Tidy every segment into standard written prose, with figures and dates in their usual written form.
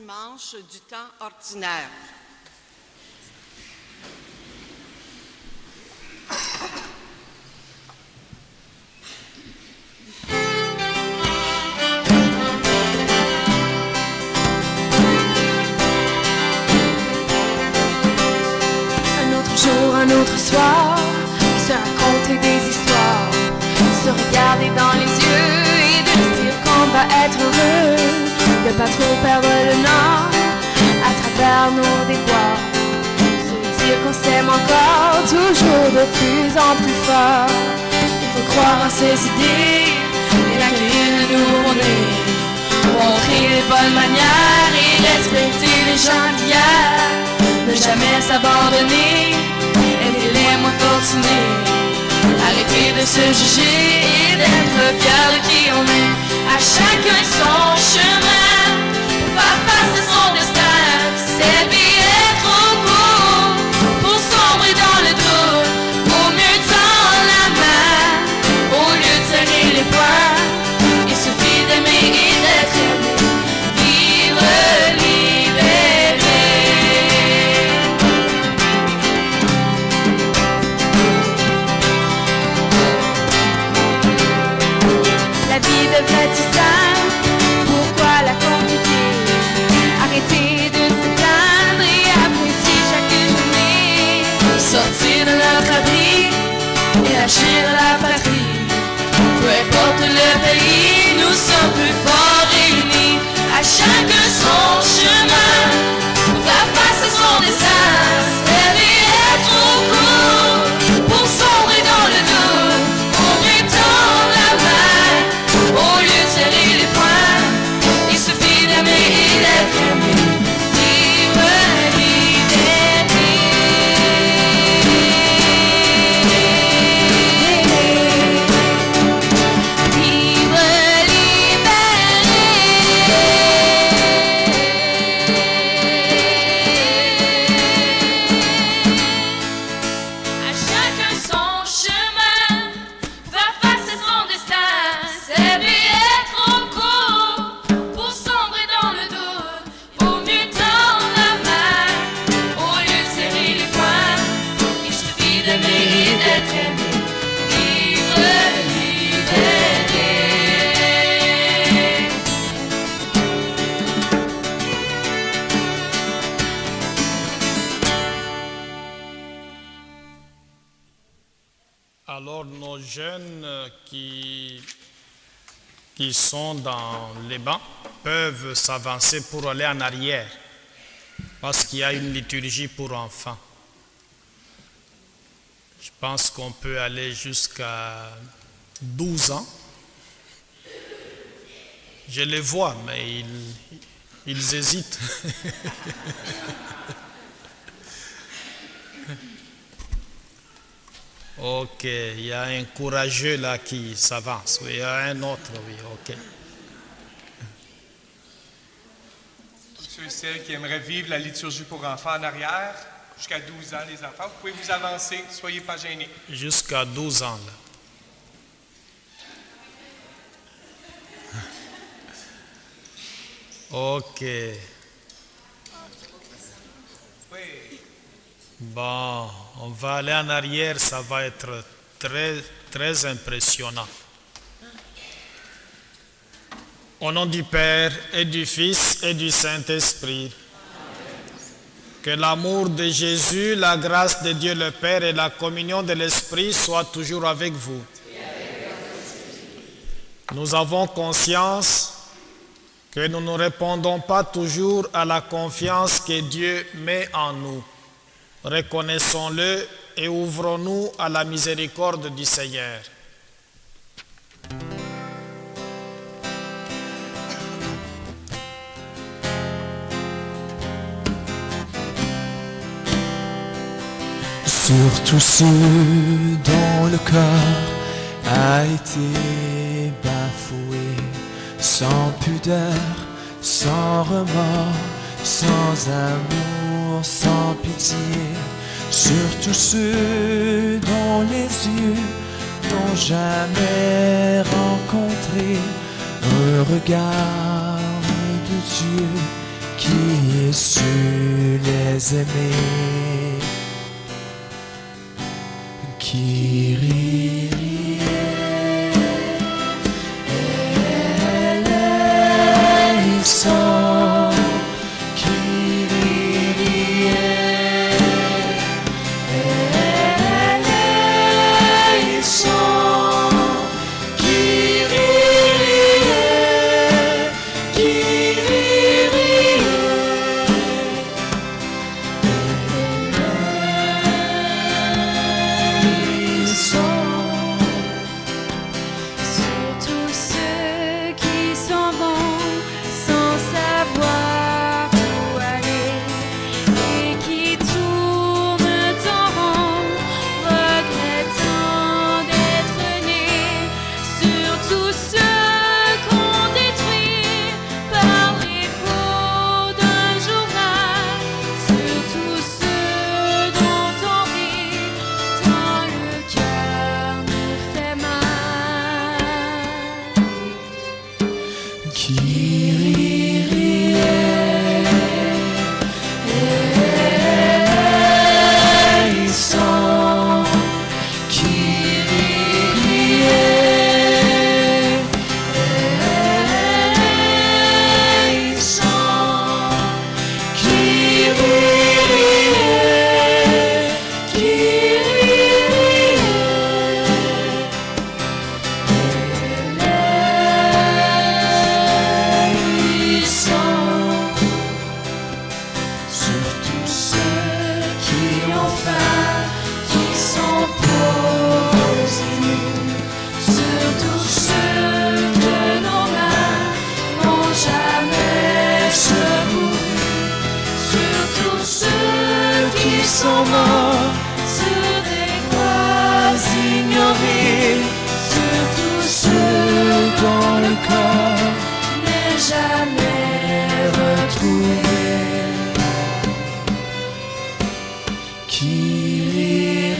dimanche du temps ordinaire. Un autre jour, un autre soir, se raconter des histoires, se regarder dans les yeux et de se dire qu'on va être heureux, de pas trop perdre le nord à travers nos déboires, se dire qu'on s'aime encore, toujours de plus en plus fort. Il faut croire en ses idées et l'accueillir de nouveau-né, montrer les bonnes manières et respecter les gens d'hier, ne jamais s'abandonner, aider les moins fortunés, arrêter de se juger et d'être fier de qui on est. À chacun son chemin, faire face à son destin. C'est bien trop court pour sombrer dans le doute. Vaut mieux tendre la main au lieu de serrer les poings. Il suffit d'aimer et d'être aimé, vivre libéré. La vie devrait si simple, pourquoi la compliquer? Arrêter de se plaindre et apprécier chaque journée. Sortir de notre abri et lâcher de la patrie. Peu importe le pays, nous sommes plus forts réunis. À chacun son chemin, faire face à son destin. Cette vie est trop court pour sombrer dans le doute. On étend la main au lieu de serrer les poings. Il suffit d'aimer et d'être aimé, vivre libéré. Vivre libéré. À chacun son chemin, faire face à son destin. Cette vie est trop court pour sombrer dans le doute. Vaut mieux tendre la main au lieu de serrer les poings. Il suffit d'aimer et d'être aimé, vivre libéré. Alors nos jeunes qui sont dans les bancs peuvent s'avancer pour aller en arrière parce qu'il y a une liturgie pour enfants. Je pense qu'on peut aller jusqu'à 12 ans. Je les vois, mais ils hésitent. Ok, il y a un courageux là qui s'avance. Oui, il y a un autre, oui, ok. Tous ceux et celles qui aimeraient vivre la liturgie pour enfants en arrière, jusqu'à 12 ans, les enfants, vous pouvez vous avancer, soyez pas gênés. Jusqu'à 12 ans là. Ok. Oui. Bon, on va aller en arrière, ça va être très, très impressionnant. Au nom du Père et du Fils et du Saint-Esprit, que l'amour de Jésus, la grâce de Dieu le Père et la communion de l'Esprit soient toujours avec vous. Nous avons conscience que nous ne répondons pas toujours à la confiance que Dieu met en nous. Reconnaissons-le et ouvrons-nous à la miséricorde du Seigneur. Sur tous ceux dont le corps a été bafoué, sans pudeur, sans remords, sans amour, sans pitié, sur tous ceux dont les yeux n'ont jamais rencontré un regard de Dieu qui est su les aimer. Kyrie, eleison, Kyrie, eleison, Kyrie, Sur tous ceux qui s'en vont sans savoir où aller et qui tournent en rond, regrettant d'être nés. Sur tous ceux qu'on détruit par les pots d'un journal, sur tous ceux dont on rit dans le cœur nous fait mal. Kyrie, eleison, Kyrie, eleison, sur tous ceux qui ont faim, qui sont pauvres et nus, sur tous ceux que nos mains n'ont jamais secouru, sur tous ceux qui sont morts sur des croix ignorées, sur tous ceux dont le corps n'est jamais retrouvé. Kyrie,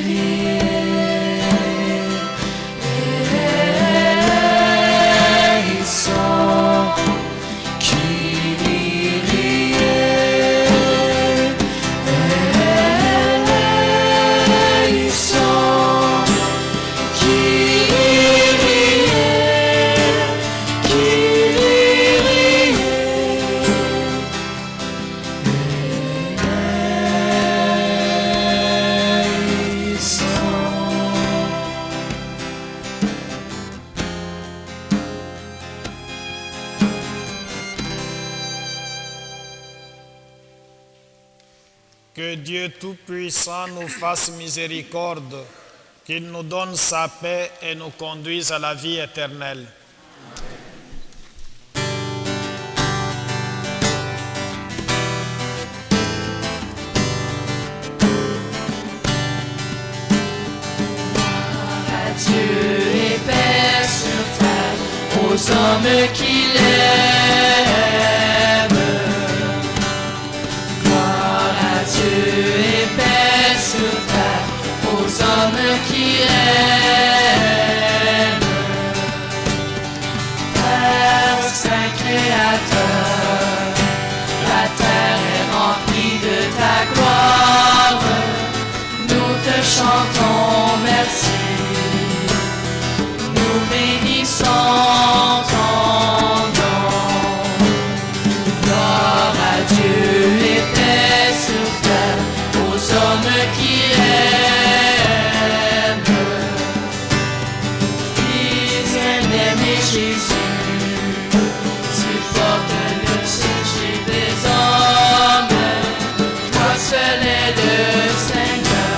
eleison, Kyrie, eleison, Que Dieu Tout-Puissant nous fasse miséricorde, qu'il nous donne sa paix et nous conduise à la vie éternelle. À Dieu et paix sur terre, aux hommes qui l'aiment. Gloire à Dieu et paix sur terre, aux hommes qui l'aiment. Père Saint Créateur, la terre est remplie de ta gloire. Nous te chantons merci. Nous bénissons ton nom. Gloire à Dieu et paix sur terre, aux hommes qui l'aiment. Fils bien-aimé Jésus, tu portes le péché des hommes. Toi seul est le Seigneur.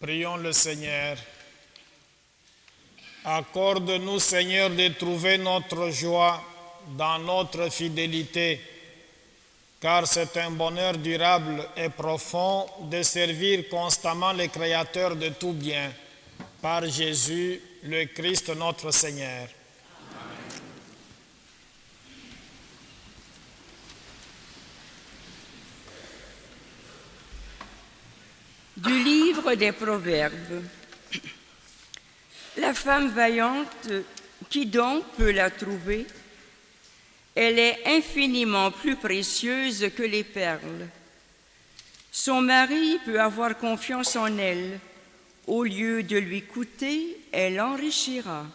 Prions le Seigneur. Accorde-nous, Seigneur, de trouver notre joie dans notre fidélité, car c'est un bonheur durable et profond de servir constamment le Créateur de tout bien, par Jésus, le Christ notre Seigneur. Du livre des Proverbes. La femme vaillante, qui donc peut la trouver? Elle est infiniment plus précieuse que les perles. Son mari peut avoir confiance en elle. Au lieu de lui coûter, elle l'enrichira.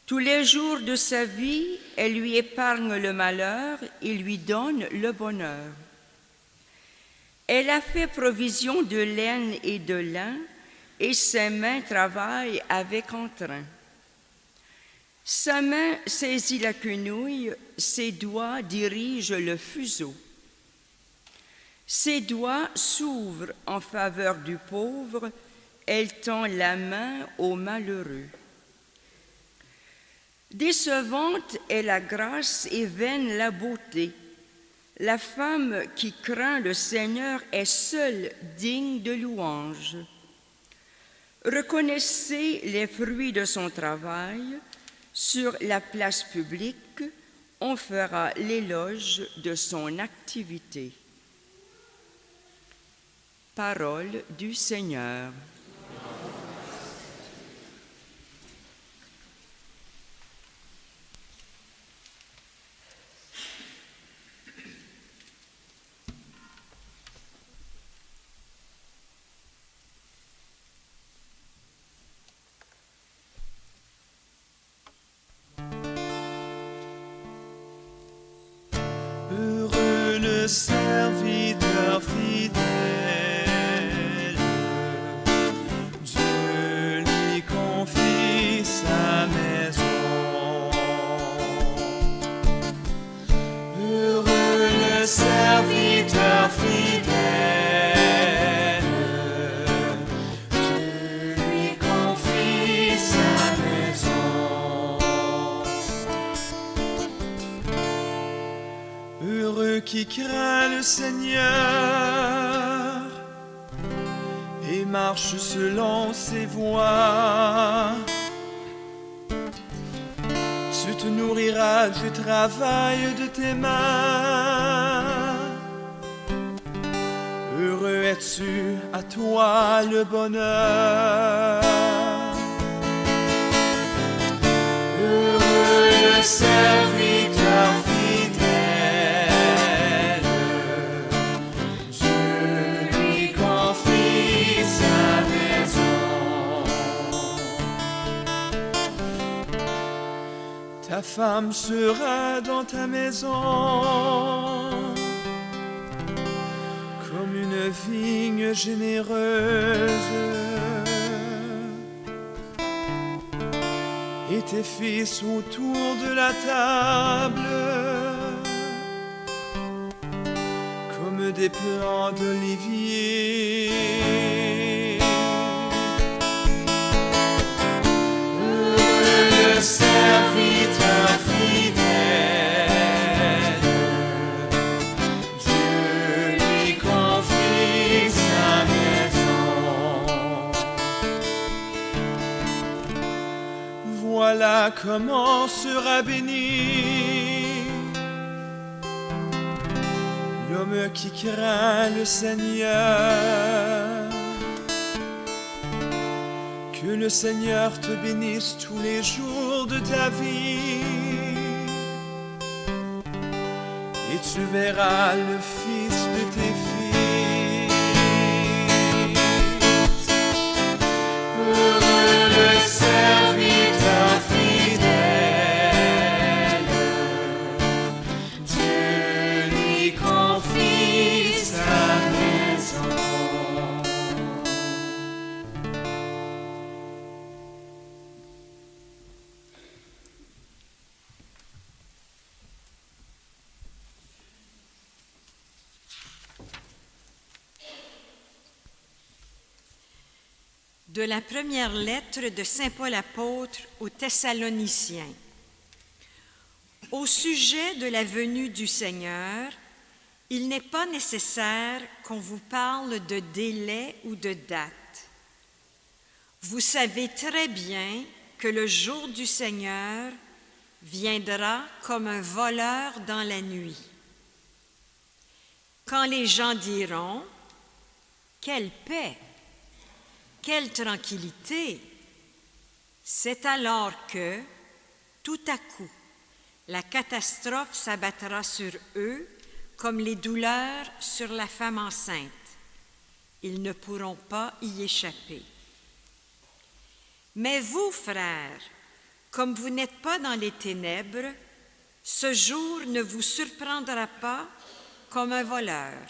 Tous les jours de sa vie, elle lui épargne le malheur et lui donne le bonheur. Elle a fait provision de laine et de lin, et ses mains travaillent avec entrain. Sa main saisit la quenouille, ses doigts dirigent le fuseau. Ses doigts s'ouvrent en faveur du pauvre, elle tend la main au malheureux. Décevante est la grâce et vaine la beauté. La femme qui craint le Seigneur est seule digne de louange. Reconnaissez les fruits de son travail. Sur la place publique, on fera l'éloge de son activité. Parole du Seigneur. Serviteur fidèle, Dieu lui confie sa maison. Heureux le serviteur fidèle, Dieu lui confie sa maison. Heureux qui craint le Seigneur et marche selon ses voies. Tu te nourriras du travail de tes mains. Heureux es-tu, à toi le bonheur. Heureux le serviteur fidèle, ta femme sera dans ta maison comme une vigne généreuse, et tes fils autour de la table comme des plants d'olivier. Le serviteur fidèle, Dieu lui confie sa maison. Voilà comment sera béni l'homme qui craint le Seigneur. Que le Seigneur te bénisse tous les jours de ta vie, et tu verras le fils de tes filles. Heureux le serviteur fidèle, Dieu lui confie sa maison. De la première lettre de Saint Paul apôtre aux Thessaloniciens. Au sujet de la venue du Seigneur, il n'est pas nécessaire qu'on vous parle de délai ou de date. Vous savez très bien que le jour du Seigneur viendra comme un voleur dans la nuit. Quand les gens diront « Quelle paix! Quelle tranquillité !» c'est alors que, tout à coup, la catastrophe s'abattra sur eux comme les douleurs sur la femme enceinte. Ils ne pourront pas y échapper. Mais vous, frères, comme vous n'êtes pas dans les ténèbres, ce jour ne vous surprendra pas comme un voleur.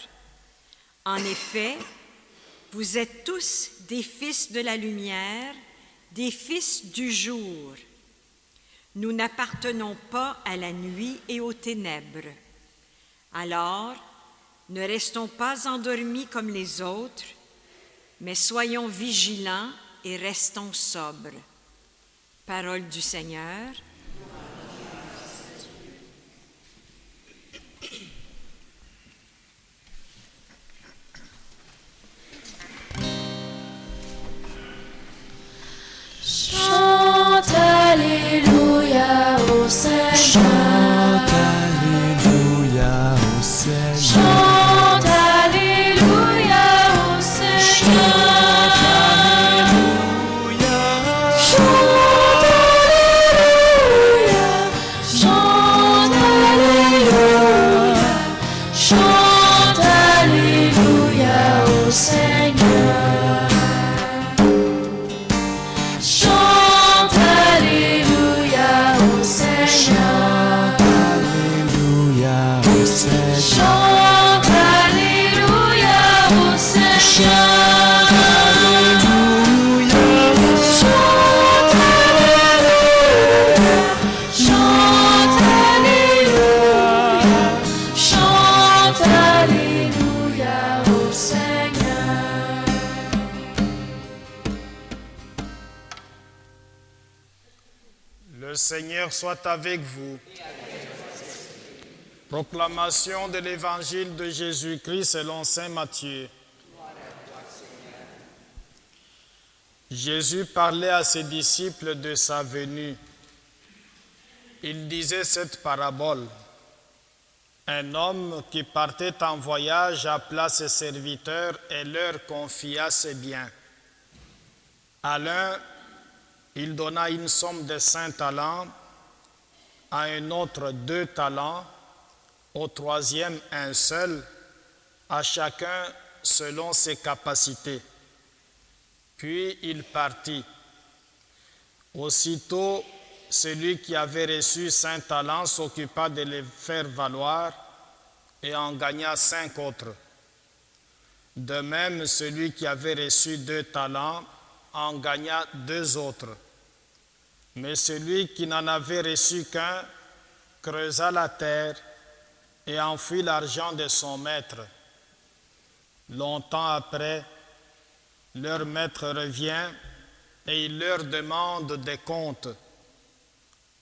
En effet, vous êtes tous des fils de la lumière, des fils du jour. Nous n'appartenons pas à la nuit et aux ténèbres. Alors, ne restons pas endormis comme les autres, mais soyons vigilants et restons sobres. Parole du Seigneur. Chante Alléluia au Seigneur. Chante Alléluia au Seigneur. Chante Alléluia au Seigneur. Chante Alléluia. Chante Alléluia. Chante Alléluia au Seigneur. Chante Alléluia au Seigneur. Alléluia au Seigneur. Chante Alléluia au Seigneur. Chante Alléluia. Chante Alléluia. Chante Alléluia au Seigneur. Le Seigneur soit avec vous. Proclamation de l'Évangile de Jésus-Christ selon saint Matthieu. Jésus parlait à ses disciples de sa venue. Il disait cette parabole. Un homme qui partait en voyage appela ses serviteurs et leur confia ses biens. À l'un, il donna une somme de 5 talents, à un autre 2 talents, au troisième un seul, à chacun selon ses capacités. Puis il partit. Aussitôt, celui qui avait reçu 5 talents s'occupa de les faire valoir et en gagna 5 autres. De même, celui qui avait reçu 2 talents en gagna 2 autres. Mais celui qui n'en avait reçu qu'un creusa la terre et enfouit l'argent de son maître. Longtemps après, leur maître revient et il leur demande des comptes.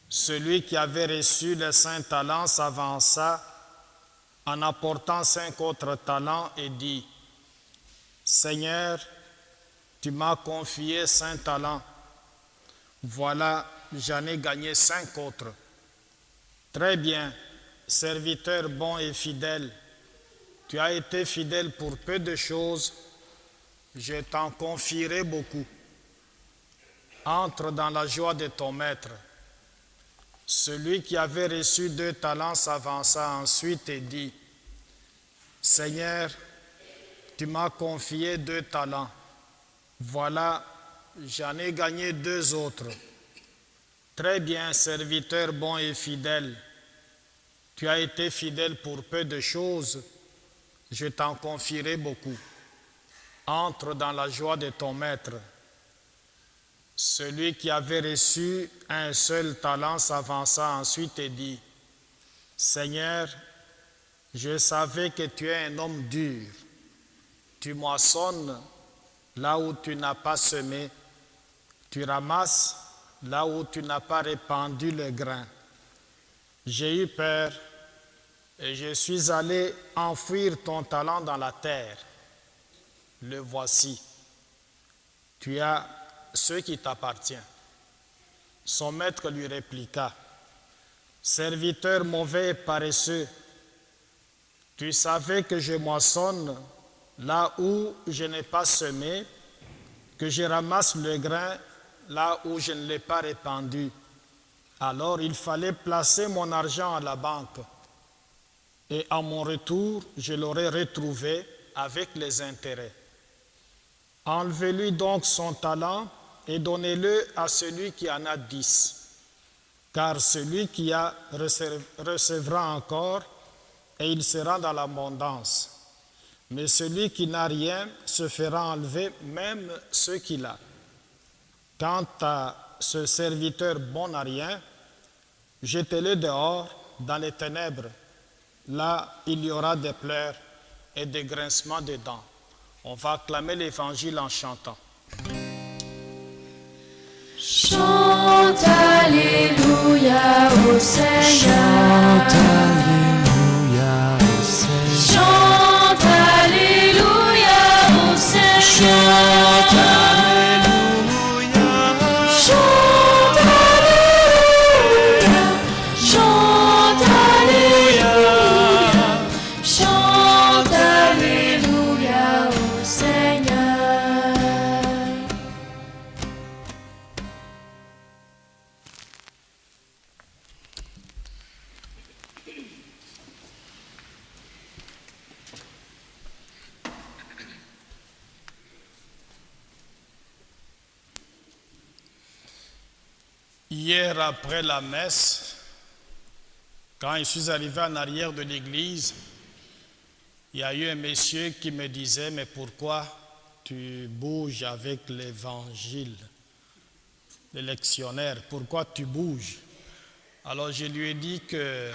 Celui qui avait reçu les 5 talents s'avança en apportant 5 autres talents et dit : Seigneur, tu m'as confié 5 talents. Voilà, j'en ai gagné 5 autres. Très bien, serviteur bon et fidèle, tu as été fidèle pour peu de choses, je t'en confierai beaucoup. Entre dans la joie de ton maître. Celui qui avait reçu 2 talents s'avança ensuite et dit : Seigneur, tu m'as confié 2 talents. Voilà, j'en ai gagné 2 autres. Très bien, serviteur bon et fidèle. Tu as été fidèle pour peu de choses, je t'en confierai beaucoup. Entre dans la joie de ton maître. Celui qui avait reçu un seul talent s'avança ensuite et dit : Seigneur, je savais que tu es un homme dur. Tu moissonnes là où tu n'as pas semé, tu ramasses là où tu n'as pas répandu le grain. J'ai eu peur et je suis allé enfouir ton talent dans la terre. Le voici. Tu as ce qui t'appartient. Son maître lui répliqua, serviteur mauvais et paresseux, tu savais que je moissonne là où je n'ai pas semé, que je ramasse le grain là où je ne l'ai pas répandu. Alors il fallait placer mon argent à la banque et à mon retour, je l'aurais retrouvé avec les intérêts. Enlevez-lui donc son talent et donnez-le à celui qui en a 10, car celui qui a recevra encore et il sera dans l'abondance. Mais celui qui n'a rien se fera enlever même ce qu'il a. Quant à ce serviteur bon à rien, jetez-le dehors dans les ténèbres. Là, il y aura des pleurs et des grincements de dents. On va acclamer l'Évangile en chantant. Chante Alléluia au Seigneur. Chante Alléluia au Seigneur. Chante Alléluia au Seigneur. Chante Alléluia. Chante Alléluia. Chante Alléluia. Chante Alléluia au Seigneur. Hier, après la messe, quand je suis arrivé en arrière de l'église, il y a eu un monsieur qui me disait, mais pourquoi tu bouges avec l'évangile, le lectionnaire, pourquoi tu bouges? Alors je lui ai dit que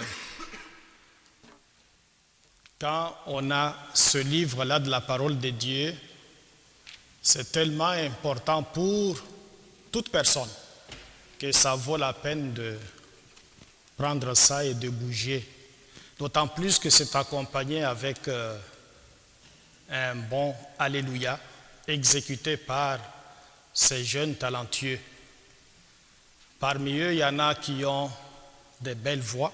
quand on a ce livre-là de la parole de Dieu, c'est tellement important pour toute personne que ça vaut la peine de prendre ça et de bouger. D'autant plus que c'est accompagné avec un bon Alléluia exécuté par ces jeunes talentueux. Parmi eux, il y en a qui ont des belles voix.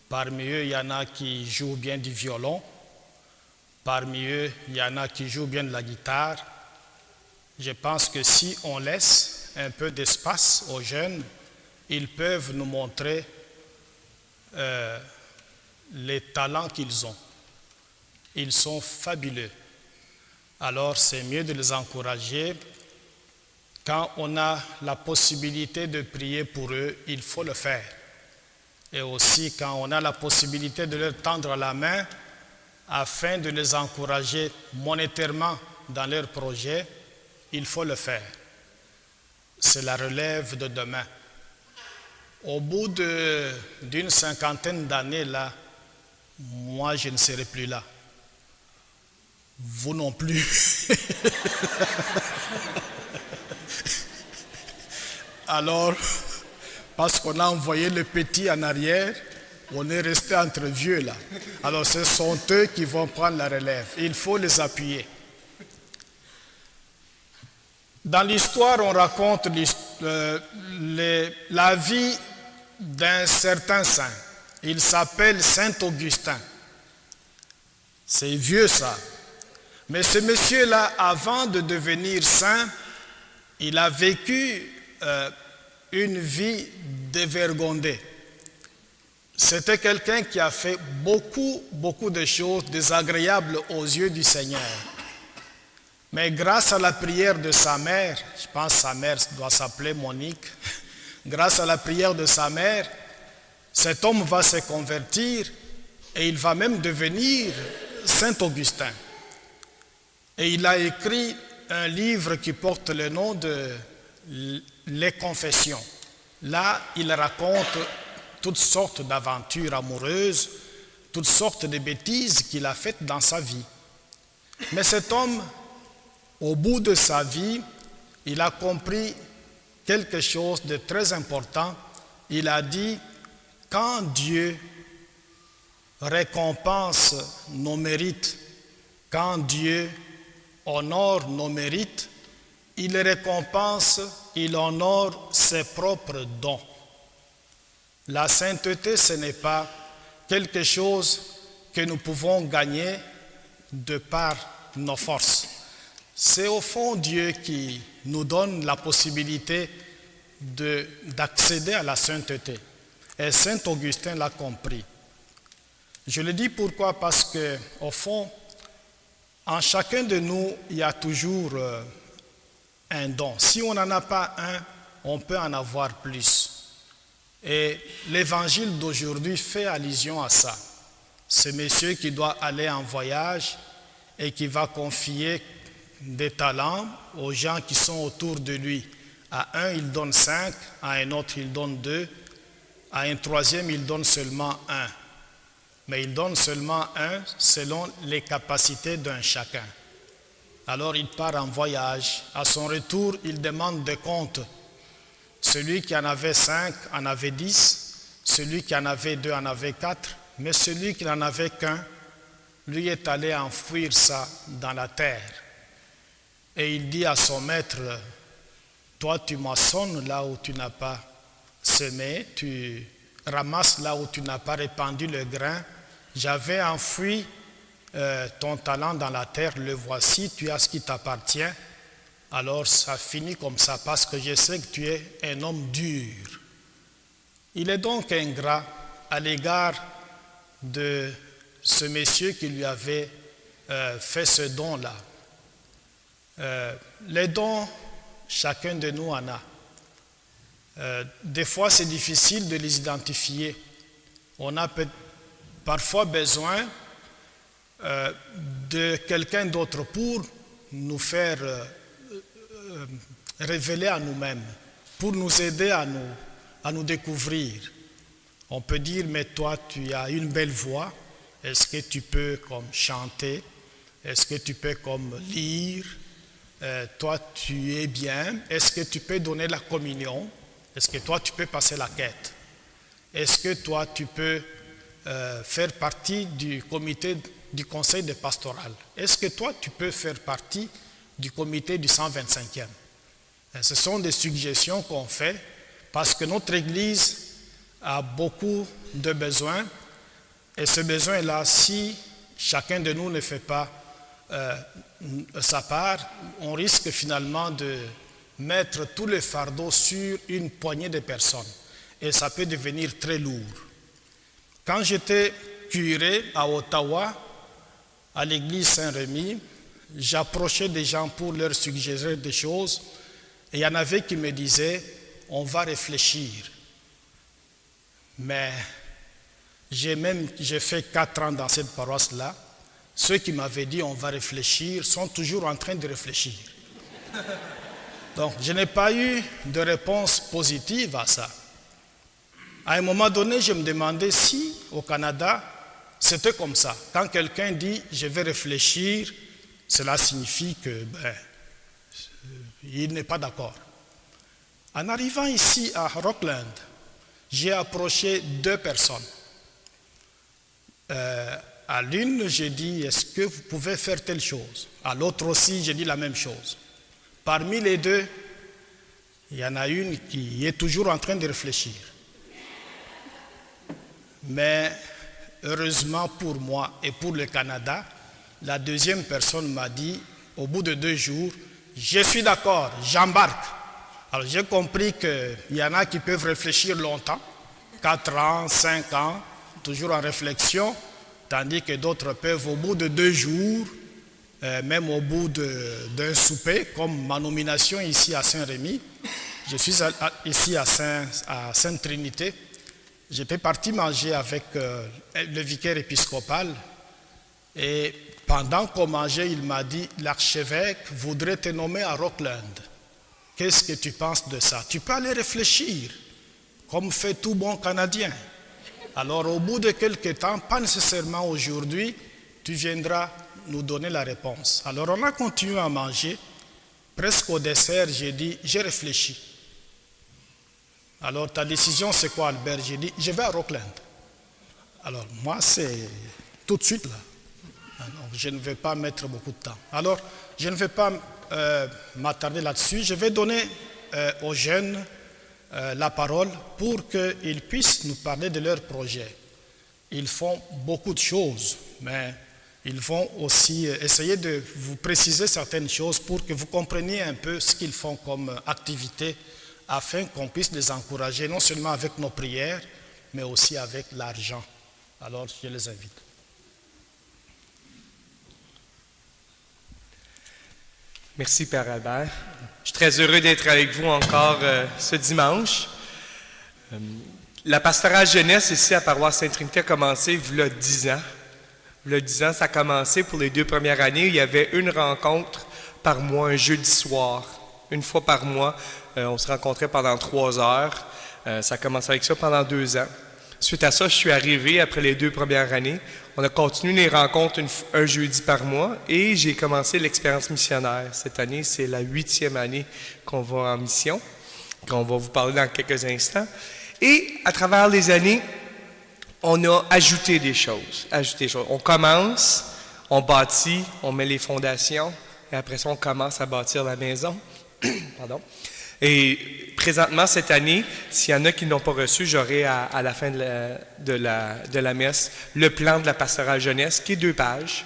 Parmi eux, il y en a qui jouent bien du violon. Parmi eux, il y en a qui jouent bien de la guitare. Je pense que si on laisse un peu d'espace aux jeunes, ils peuvent nous montrer les talents qu'ils ont. Ils sont fabuleux. Alors c'est mieux de les encourager. Quand on a la possibilité de prier pour eux, il faut le faire. Et aussi quand on a la possibilité de leur tendre la main afin de les encourager monétairement dans leurs projets, il faut le faire. C'est la relève de demain. Au bout d'une cinquantaine d'années, là, moi, je ne serai plus là. Vous non plus. Alors, parce qu'on a envoyé le petit en arrière, on est resté entre vieux là. Alors, ce sont eux qui vont prendre la relève. Il faut les appuyer. Dans l'histoire, on raconte la vie d'un certain saint. Il s'appelle Saint Augustin. C'est vieux ça. Mais ce monsieur-là, avant de devenir saint, il a vécu une vie dévergondée. C'était quelqu'un qui a fait beaucoup de choses désagréables aux yeux du Seigneur. Mais grâce à la prière de sa mère, je pense que sa mère doit s'appeler Monique, grâce à la prière de sa mère, cet homme va se convertir et il va même devenir Saint Augustin. Et il a écrit un livre qui porte le nom de Les Confessions. Là, il raconte toutes sortes d'aventures amoureuses, toutes sortes de bêtises qu'il a faites dans sa vie. Mais cet homme au bout de sa vie, il a compris quelque chose de très important. Il a dit, quand Dieu récompense nos mérites, quand Dieu honore nos mérites, il récompense, il honore ses propres dons. La sainteté, ce n'est pas quelque chose que nous pouvons gagner de par nos forces. C'est au fond Dieu qui nous donne la possibilité d'accéder à la sainteté. Et Saint Augustin l'a compris. Je le dis pourquoi? Parce que, au fond, en chacun de nous, il y a toujours un don. Si on n'en a pas un, on peut en avoir plus. Et l'évangile d'aujourd'hui fait allusion à ça. Ce monsieur qui doit aller en voyage et qui va confier des talents aux gens qui sont autour de lui. À un, il donne 5, à un autre, il donne 2, à un troisième, il donne seulement 1. Mais il donne seulement 1 selon les capacités d'un chacun. Alors il part en voyage. À son retour, il demande des comptes. Celui qui en avait 5 en avait 10, celui qui en avait 2 en avait 4, mais celui qui n'en avait qu'un, lui est allé enfouir ça dans la terre. Et il dit à son maître, toi tu moissonnes là où tu n'as pas semé, tu ramasses là où tu n'as pas répandu le grain. J'avais enfoui ton talent dans la terre, le voici, tu as ce qui t'appartient. Alors ça finit comme ça parce que je sais que tu es un homme dur. Il est donc ingrat à l'égard de ce monsieur qui lui avait fait ce don-là. Les dons, chacun de nous en a. Des fois, c'est difficile de les identifier. On a parfois besoin de quelqu'un d'autre pour nous faire révéler à nous-mêmes, pour nous aider à nous découvrir. On peut dire, mais toi, tu as une belle voix. Est-ce que tu peux comme chanter? Est-ce que tu peux comme lire? Toi, tu es bien. Est-ce que tu peux donner la communion? Est-ce que toi, tu peux passer la quête? Est-ce que toi, tu peux faire partie du comité du conseil de pastoral? Est-ce que toi, tu peux faire partie du comité du 125e? Ce sont des suggestions qu'on fait parce que notre Église a beaucoup de besoins et ce besoin-là, si chacun de nous ne fait pas sa part, on risque finalement de mettre tout le fardeau sur une poignée de personnes et ça peut devenir très lourd. Quand j'étais curé à Ottawa, à l'église Saint-Rémy, j'approchais des gens pour leur suggérer des choses et il y en avait qui me disaient « on va réfléchir ». Mais j'ai fait 4 ans dans cette paroisse-là. Ceux qui m'avaient dit « on va réfléchir » sont toujours en train de réfléchir. Donc, je n'ai pas eu de réponse positive à ça. À un moment donné, je me demandais si, au Canada, c'était comme ça. Quand quelqu'un dit « je vais réfléchir », cela signifie que, il n'est pas d'accord. En arrivant ici à Rockland, j'ai approché 2 personnes. À l'une, j'ai dit « est-ce que vous pouvez faire telle chose ?» À l'autre aussi, j'ai dit la même chose. Parmi les 2, il y en a une qui est toujours en train de réfléchir. Mais heureusement pour moi et pour le Canada, la deuxième personne m'a dit, au bout de 2 jours, « je suis d'accord, j'embarque ». Alors j'ai compris qu'il y en a qui peuvent réfléchir longtemps, 4 ans, 5 ans, toujours en réflexion, tandis que d'autres peuvent au bout de 2 jours, même au bout d'un souper, comme ma nomination ici à Saint-Rémy. Je suis ici à Sainte-Trinité. J'étais parti manger avec le vicaire épiscopal et pendant qu'on mangeait, il m'a dit « l'archevêque voudrait te nommer à Rockland. Qu'est-ce que tu penses de ça? Tu peux aller réfléchir, comme fait tout bon Canadien. Alors au bout de quelques temps, pas nécessairement aujourd'hui, tu viendras nous donner la réponse. » Alors on a continué à manger presque au dessert, j'ai dit, j'ai réfléchi. Alors, ta décision, c'est quoi, Albert? J'ai dit, je vais à Rockland. Alors, moi, c'est tout de suite là. Alors, je ne vais pas mettre beaucoup de temps. Alors, je ne vais pas m'attarder là-dessus. Je vais donner aux jeunes la parole pour qu'ils puissent nous parler de leurs projets. Ils font beaucoup de choses, mais ils vont aussi essayer de vous préciser certaines choses pour que vous compreniez un peu ce qu'ils font comme activité, afin qu'on puisse les encourager, non seulement avec nos prières, mais aussi avec l'argent. Alors, je les invite. Merci, Père Albert. Je suis très heureux d'être avec vous encore ce dimanche. La pastorale jeunesse ici à Paroisse Sainte-Trinité a commencé il y a 10 ans. Il y a 10 ans, ça a commencé pour les 2 premières années. Il y avait une rencontre par mois, un jeudi soir. Une fois par mois, on se rencontrait pendant 3 heures. Ça a commencé avec ça pendant 2 ans. Suite à ça, je suis arrivé après les 2 premières années. On a continué les rencontres un jeudi par mois et j'ai commencé l'expérience missionnaire. Cette année, c'est la 8e année qu'on va en mission, qu'on va vous parler dans quelques instants. Et à travers les années, on a ajouté des choses. On commence, on bâtit, on met les fondations et après ça, on commence à bâtir la maison. Pardon. Et présentement, cette année, s'il y en a qui n'ont pas reçu, j'aurai à la fin de la messe le plan de la pastorale jeunesse, qui est 2 pages.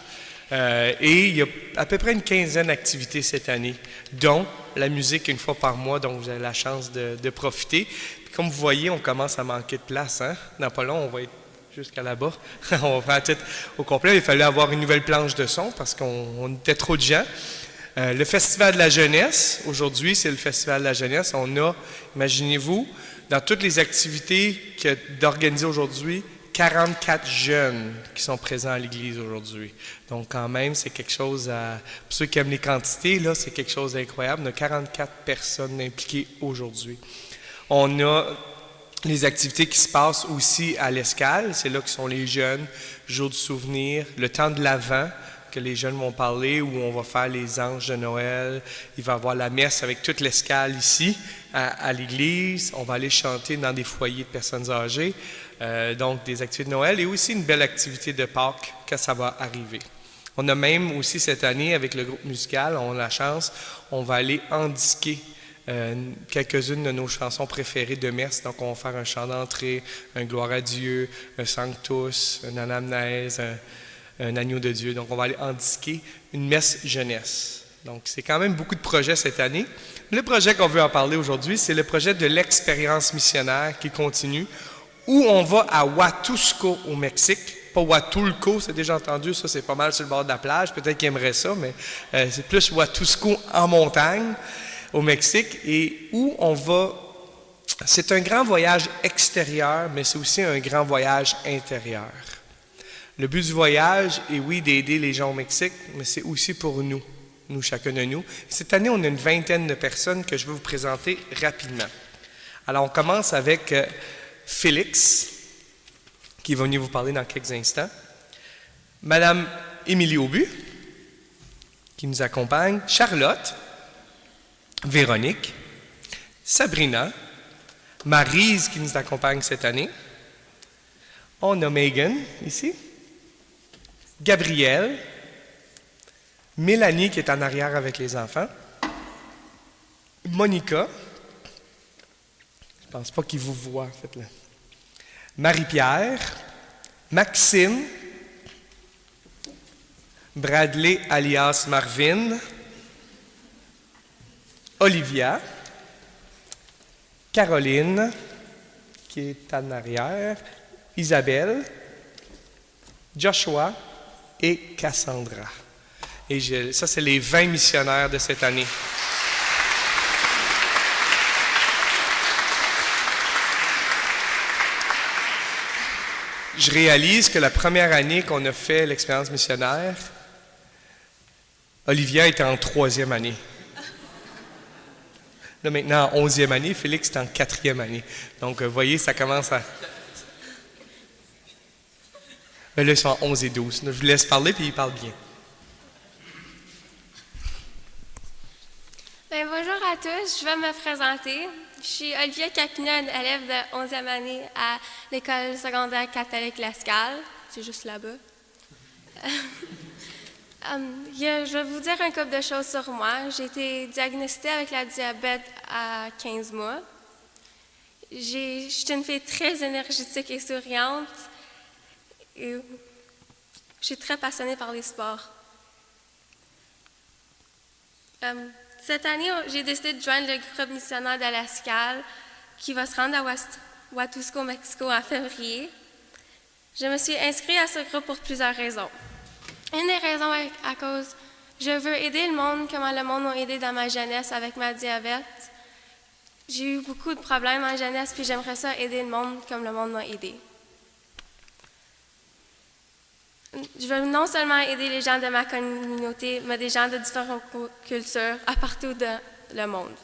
Et il y a à peu près une 15aine d'activités cette année, dont la musique une fois par mois, dont vous avez la chance de profiter. Puis comme vous voyez, on commence à manquer de place. Hein? Dans pas long, on va être jusqu'à là-bas. On va faire tout au complet. Il fallait avoir une nouvelle planche de son parce qu'on était trop de gens. Le Festival de la jeunesse, aujourd'hui, c'est le Festival de la jeunesse. On a, imaginez-vous, dans toutes les activités d'organiser aujourd'hui, 44 jeunes qui sont présents à l'Église aujourd'hui. Donc, quand même, c'est quelque chose, pour ceux qui aiment les quantités, là, c'est quelque chose d'incroyable. On a 44 personnes impliquées aujourd'hui. On a les activités qui se passent aussi à l'Escale. C'est là que sont les jeunes, jour du souvenir, le temps de l'Avent, que les jeunes vont parler, où on va faire les anges de Noël. Il va y avoir la messe avec toute l'escale ici, à l'église. On va aller chanter dans des foyers de personnes âgées, donc des activités de Noël, et aussi une belle activité de Pâques quand ça va arriver. On a même aussi cette année, avec le groupe musical, on a la chance, on va aller endisquer quelques-unes de nos chansons préférées de messe. Donc, on va faire un chant d'entrée, un Gloire à Dieu, un Sanctus, un Anamnèse, un agneau de Dieu. Donc, on va aller endisquer une messe jeunesse. Donc, c'est quand même beaucoup de projets cette année. Le projet qu'on veut en parler aujourd'hui, c'est le projet de l'expérience missionnaire qui continue, où on va à Huatusco au Mexique. Pas Huatulco, c'est déjà entendu, ça c'est pas mal sur le bord de la plage. Peut-être qu'ils aimeraient ça, mais c'est plus Huatusco en montagne au Mexique. Et où on va... C'est un grand voyage extérieur, mais c'est aussi un grand voyage intérieur. Le but du voyage est, oui, d'aider les gens au Mexique, mais c'est aussi pour nous, chacun de nous. Cette année, on a une 20aine de personnes que je vais vous présenter rapidement. Alors, on commence avec Félix, qui va venir vous parler dans quelques instants. Madame Émilie Aubu, qui nous accompagne. Charlotte, Véronique, Sabrina, Maryse, qui nous accompagne cette année. On a Megan, ici. Gabrielle, Mélanie qui est en arrière avec les enfants, Monica, je ne pense pas qu'ils vous voient, faites-le. Marie-Pierre, Maxime, Bradley alias Marvin, Olivia, Caroline qui est en arrière, Isabelle, Joshua et Cassandra. Et ça, c'est les 20 missionnaires de cette année. Je réalise que la première année qu'on a fait l'expérience missionnaire, Olivia était en 3e année. Là, maintenant, en 11e année, Félix est en 4e année. Donc, vous voyez, ça commence à... Mais là, ils sont en 11 et 12. Je vous laisse parler, puis ils parlent bien. à tous, je vais me présenter. Je suis Olivia Capinet, une élève de 11e année à l'école secondaire catholique L'Escale. C'est juste là-bas. Je vais vous dire un couple de choses sur moi. J'ai été diagnostiquée avec la diabète à 15 mois. Je suis une fille très énergétique et souriante. Et je suis très passionnée par les sports. Cette année, j'ai décidé de joindre le groupe missionnaire de l'Escale qui va se rendre à Huatusco, Mexico en février. Je me suis inscrite à ce groupe pour plusieurs raisons. Une des raisons est à cause je veux aider le monde comme le monde m'a aidé dans ma jeunesse avec ma diabète. J'ai eu beaucoup de problèmes en jeunesse, puis j'aimerais ça aider le monde comme le monde m'a aidé. Je veux non seulement aider les gens de ma communauté, mais des gens de différentes cultures à partout dans le monde.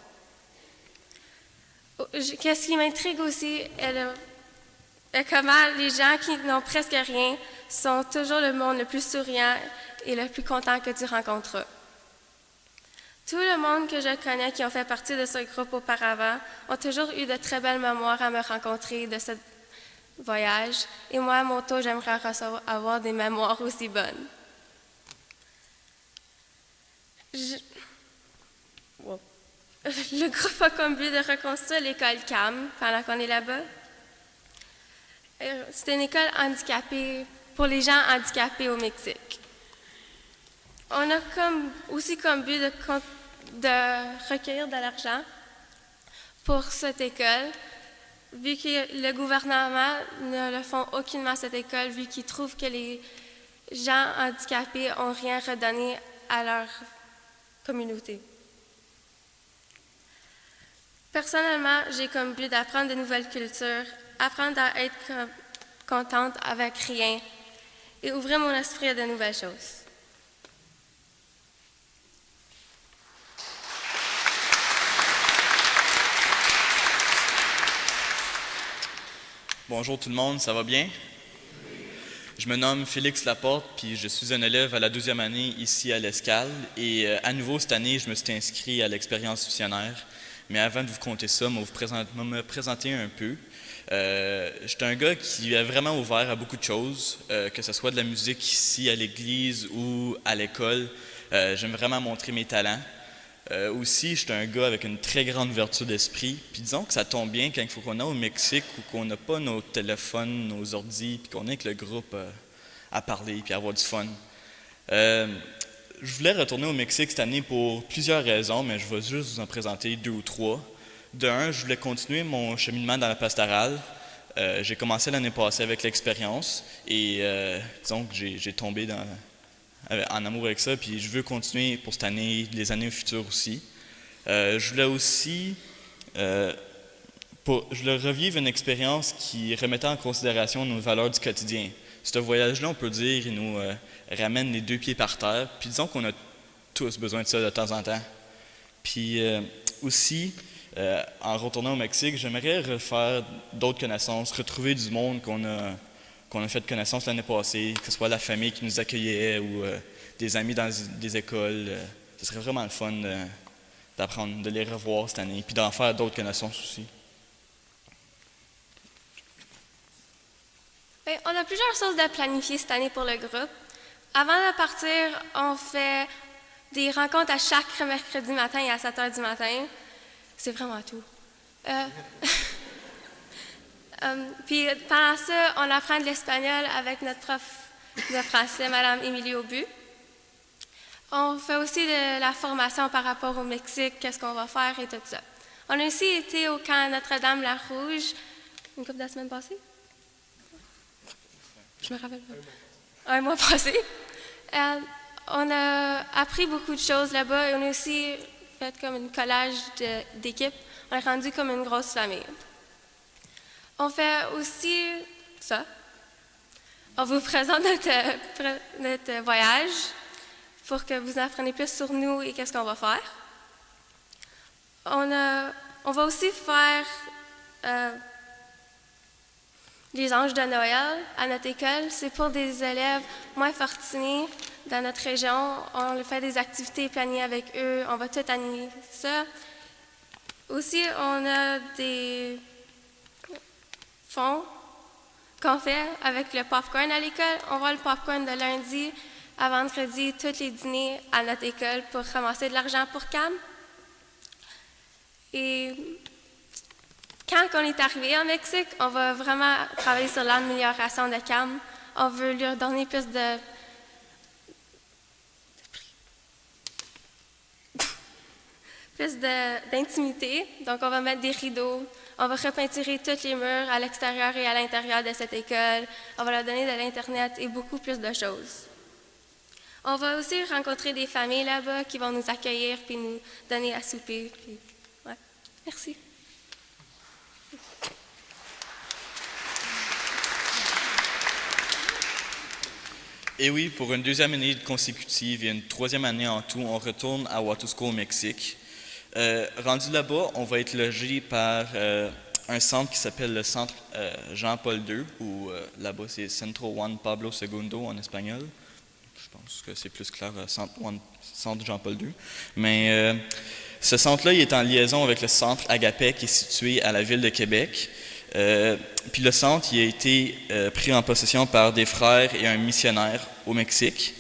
Qu'est-ce qui m'intrigue aussi est comment les gens qui n'ont presque rien sont toujours le monde le plus souriant et le plus content que tu rencontreras. Tout le monde que je connais qui ont fait partie de ce groupe auparavant ont toujours eu de très belles mémoires à me rencontrer de ce voyage. Et moi, à mon tour, j'aimerais avoir des mémoires aussi bonnes. Le groupe a comme but de reconstruire l'école CAM pendant qu'on est là-bas. C'est une école handicapée pour les gens handicapés au Mexique. On a aussi comme but de recueillir de l'argent pour cette école, vu que le gouvernement ne le font aucunement à cette école, vu qu'ils trouvent que les gens handicapés n'ont rien redonné à leur communauté. Personnellement, j'ai comme but d'apprendre de nouvelles cultures, apprendre à être contente avec rien et ouvrir mon esprit à de nouvelles choses. Bonjour tout le monde, ça va bien? Je me nomme Félix Laporte, puis je suis un élève à la 12e année ici à l'Escale. Et à nouveau, cette année, je me suis inscrit à l'expérience missionnaire. Mais avant de vous conter ça, je vais me présenter un peu. Je suis un gars qui est vraiment ouvert à beaucoup de choses, que ce soit de la musique ici à l'église ou à l'école. J'aime vraiment montrer mes talents. Aussi, je suis un gars avec une très grande ouverture d'esprit. Puis disons que ça tombe bien quand il faut qu'on aille au Mexique ou qu'on n'a pas nos téléphones, nos ordis, puis qu'on est avec le groupe à parler puis à avoir du fun. Je voulais retourner au Mexique cette année pour plusieurs raisons, mais je vais juste vous en présenter 2 ou 3. De un, je voulais continuer mon cheminement dans la pastorale. J'ai commencé l'année passée avec l'expérience et disons que j'ai tombé en amour avec ça, puis je veux continuer pour cette année, les années futures aussi. Je voulais aussi je voulais revivre une expérience qui remettait en considération nos valeurs du quotidien. Ce voyage-là, on peut dire, il nous ramène les 2 pieds par terre, puis disons qu'on a tous besoin de ça de temps en temps. Puis aussi, en retournant au Mexique, j'aimerais refaire d'autres connaissances, retrouver du monde qu'on a fait connaissance l'année passée, que ce soit la famille qui nous accueillait ou des amis dans des écoles. Ce serait vraiment le fun d'apprendre, de les revoir cette année, puis d'en faire d'autres connaissances aussi. Bien, on a plusieurs choses de planifier cette année pour le groupe. Avant de partir, on fait des rencontres à chaque mercredi matin et à 7 h du matin. C'est vraiment tout. Puis pendant ça, on apprend de l'espagnol avec notre prof de français, Mme Émilie Aubu. On fait aussi de la formation par rapport au Mexique, qu'est-ce qu'on va faire et tout ça. On a aussi été au camp Notre-Dame-la-Rouge une couple de semaines passées. Je me rappelle pas. Un mois passé. On a appris beaucoup de choses là-bas et on a aussi fait comme un collage d'équipe. On est rendu comme une grosse famille. On fait aussi ça. On vous présente notre voyage pour que vous appreniez plus sur nous et qu'est-ce qu'on va faire. On va aussi faire les anges de Noël à notre école. C'est pour des élèves moins fortunés dans notre région. On fait des activités planifiées avec eux. On va tout animer ça. Aussi, on a des fonds qu'on fait avec le popcorn à l'école. On vend le popcorn de lundi à vendredi, tous les dîners à notre école pour ramasser de l'argent pour CAM. Et quand on est arrivé au Mexique, on va vraiment travailler sur l'amélioration de CAM. On veut leur donner plus d'intimité. Donc, on va mettre des rideaux. On va repeinturer tous les murs à l'extérieur et à l'intérieur de cette école. On va leur donner de l'Internet et beaucoup plus de choses. On va aussi rencontrer des familles là-bas qui vont nous accueillir puis nous donner à souper. Puis, ouais. Merci. Et oui, pour une deuxième année consécutive et une troisième année en tout, on retourne à Huatusco au Mexique. Rendu là-bas, on va être logé par un centre qui s'appelle le Centre Jean-Paul II, ou là-bas c'est Centro Juan Pablo II en espagnol. Je pense que c'est plus clair, Centre Jean-Paul II. Mais ce centre-là, il est en liaison avec le Centre Agapé qui est situé à la ville de Québec. Puis le centre il a été pris en possession par des frères et un missionnaire au Mexique.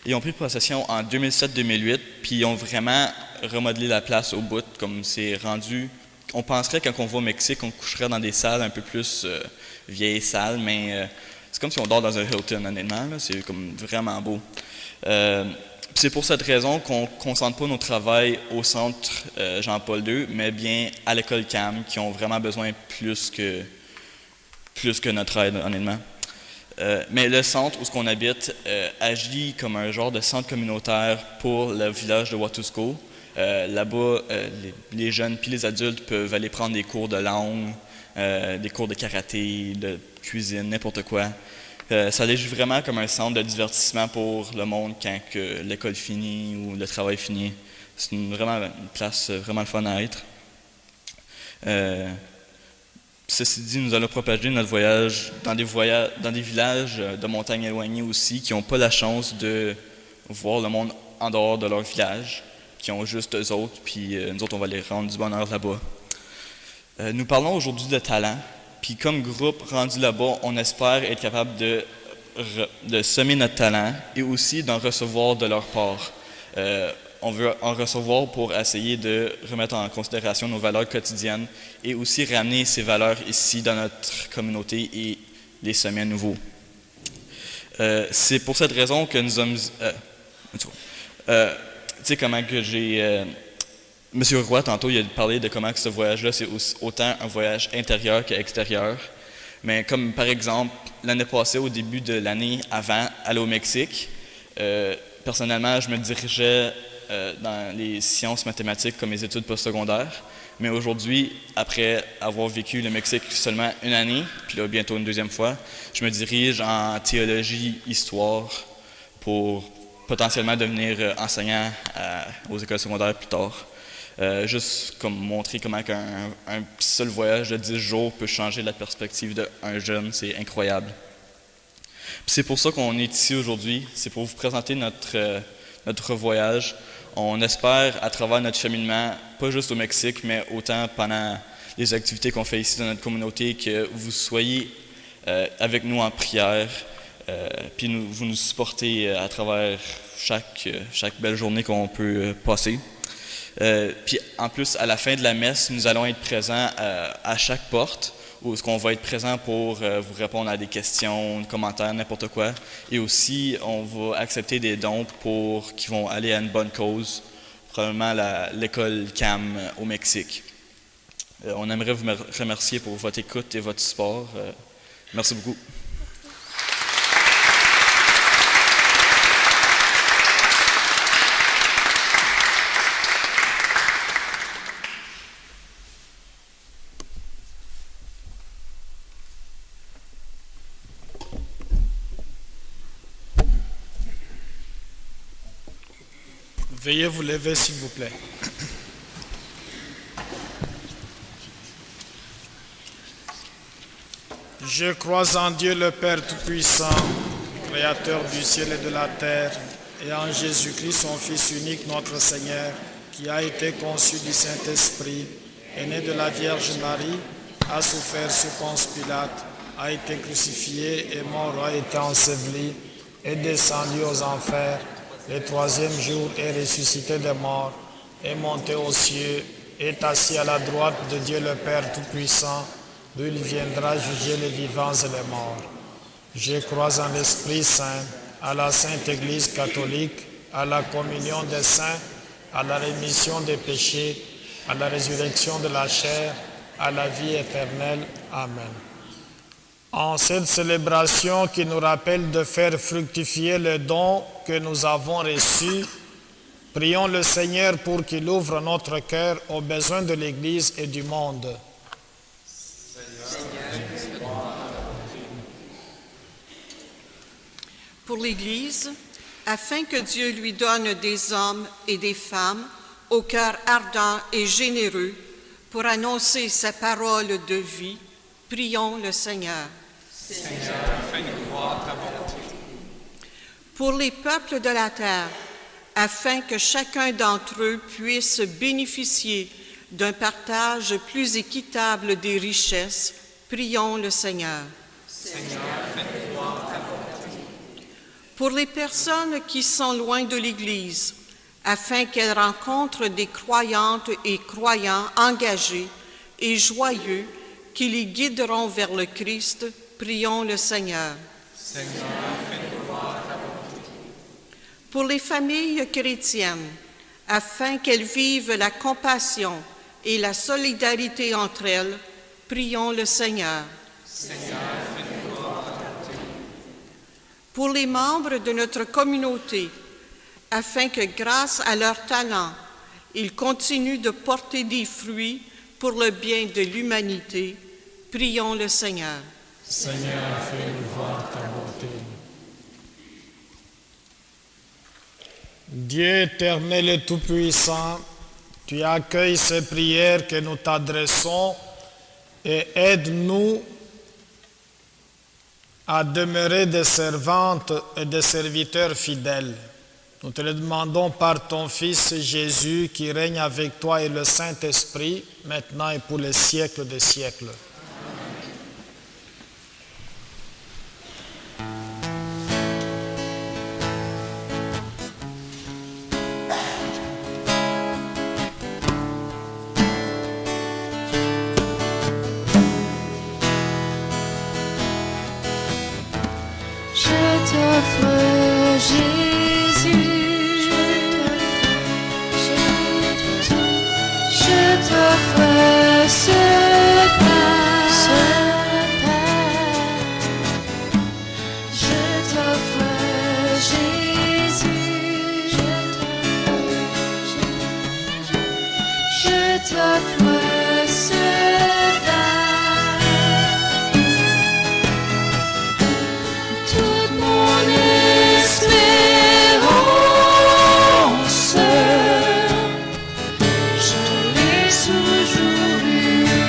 Ils ont pris possession en 2007-2008, puis ils ont vraiment remodelé la place au bout, comme c'est rendu. On penserait quand on va au Mexique, on coucherait dans des salles un peu plus vieilles salles, mais c'est comme si on dort dans un Hilton, honnêtement. Là, c'est comme vraiment beau. C'est pour cette raison qu'on ne concentre pas nos travaux au centre Jean-Paul II, mais bien à l'école CAM, qui ont vraiment besoin plus que notre aide, honnêtement. Mais le centre où on habite agit comme un genre de centre communautaire pour le village de Huatusco. Là-bas, les jeunes puis les adultes peuvent aller prendre des cours de langue, des cours de karaté, de cuisine, n'importe quoi. Ça agit vraiment comme un centre de divertissement pour le monde quand que l'école finit ou le travail finit. C'est vraiment une place vraiment le fun à être. Ceci dit, nous allons propager notre voyage dans des villages de montagne éloignés aussi qui n'ont pas la chance de voir le monde en dehors de leur village, qui ont juste eux autres, puis nous autres, on va les rendre du bonheur là-bas. Nous parlons aujourd'hui de talent, puis comme groupe rendu là-bas, on espère être capable de semer notre talent et aussi d'en recevoir de leur part. On veut en recevoir pour essayer de remettre en considération nos valeurs quotidiennes et aussi ramener ces valeurs ici dans notre communauté et les semer à nouveau. C'est pour cette raison que nous sommes... tu sais comment que j'ai... Monsieur Roy, tantôt, il a parlé de comment que ce voyage-là, c'est autant un voyage intérieur qu'extérieur. Mais comme par exemple, l'année passée, au début de l'année avant, aller au Mexique, personnellement, je me dirigeais dans les sciences mathématiques comme les études postsecondaires. Mais aujourd'hui, après avoir vécu le Mexique seulement une année, puis là bientôt une deuxième fois, je me dirige en théologie, histoire, pour potentiellement devenir enseignant aux écoles secondaires plus tard. Juste comme montrer comment un seul voyage de 10 jours peut changer la perspective d'un jeune, c'est incroyable. Puis c'est pour ça qu'on est ici aujourd'hui, c'est pour vous présenter notre voyage. On espère, à travers notre cheminement, pas juste au Mexique, mais autant pendant les activités qu'on fait ici dans notre communauté, que vous soyez avec nous en prière, puis vous nous supportez à travers chaque belle journée qu'on peut passer. Puis en plus, à la fin de la messe, nous allons être présents à chaque porte, où on va être présent pour vous répondre à des questions, des commentaires, n'importe quoi. Et aussi, on va accepter des dons qui vont aller à une bonne cause, probablement l'école CAM au Mexique. On aimerait vous remercier pour votre écoute et votre support. Merci beaucoup. Veuillez vous lever, s'il vous plaît. Je crois en Dieu le Père Tout-Puissant, Créateur du ciel et de la terre, et en Jésus-Christ, son Fils unique, notre Seigneur, qui a été conçu du Saint-Esprit, est né de la Vierge Marie, a souffert sous Ponce Pilate, a été crucifié, est mort, a été enseveli, est descendu aux enfers, le troisième jour est ressuscité des morts, est monté aux cieux, est assis à la droite de Dieu le Père Tout-Puissant, d'où il viendra juger les vivants et les morts. Je crois en l'Esprit Saint, à la Sainte Église catholique, à la communion des saints, à la rémission des péchés, à la résurrection de la chair, à la vie éternelle. Amen. En cette célébration qui nous rappelle de faire fructifier le don que nous avons reçu, prions le Seigneur pour qu'il ouvre notre cœur aux besoins de l'Église et du monde. Pour l'Église, afin que Dieu lui donne des hommes et des femmes au cœur ardent et généreux pour annoncer sa parole de vie, prions le Seigneur. Seigneur, fais-nous voir ta bonté. Pour les peuples de la terre, afin que chacun d'entre eux puisse bénéficier d'un partage plus équitable des richesses, prions le Seigneur. Seigneur, fais-nous voir ta bonté. Pour les personnes qui sont loin de l'Église, afin qu'elles rencontrent des croyantes et croyants engagés et joyeux qui les guideront vers le Christ, prions le Seigneur. Seigneur, fais-nous voir ta bonté. Pour les familles chrétiennes, afin qu'elles vivent la compassion et la solidarité entre elles, prions le Seigneur. Seigneur, fais-nous voir ta bonté. Pour les membres de notre communauté, afin que grâce à leur talent, ils continuent de porter des fruits pour le bien de l'humanité, prions le Seigneur. Seigneur, fais-nous voir ta bonté. Dieu éternel et tout-puissant, tu accueilles ces prières que nous t'adressons et aide-nous à demeurer des servantes et des serviteurs fidèles. Nous te le demandons par ton Fils Jésus qui règne avec toi et le Saint-Esprit, maintenant et pour les siècles des siècles. Je t'offre Jésus, je t'offre ce pain, je t'offre Jésus, je t'offre ce vin. Toute mon espérance, je l'ai toujours eu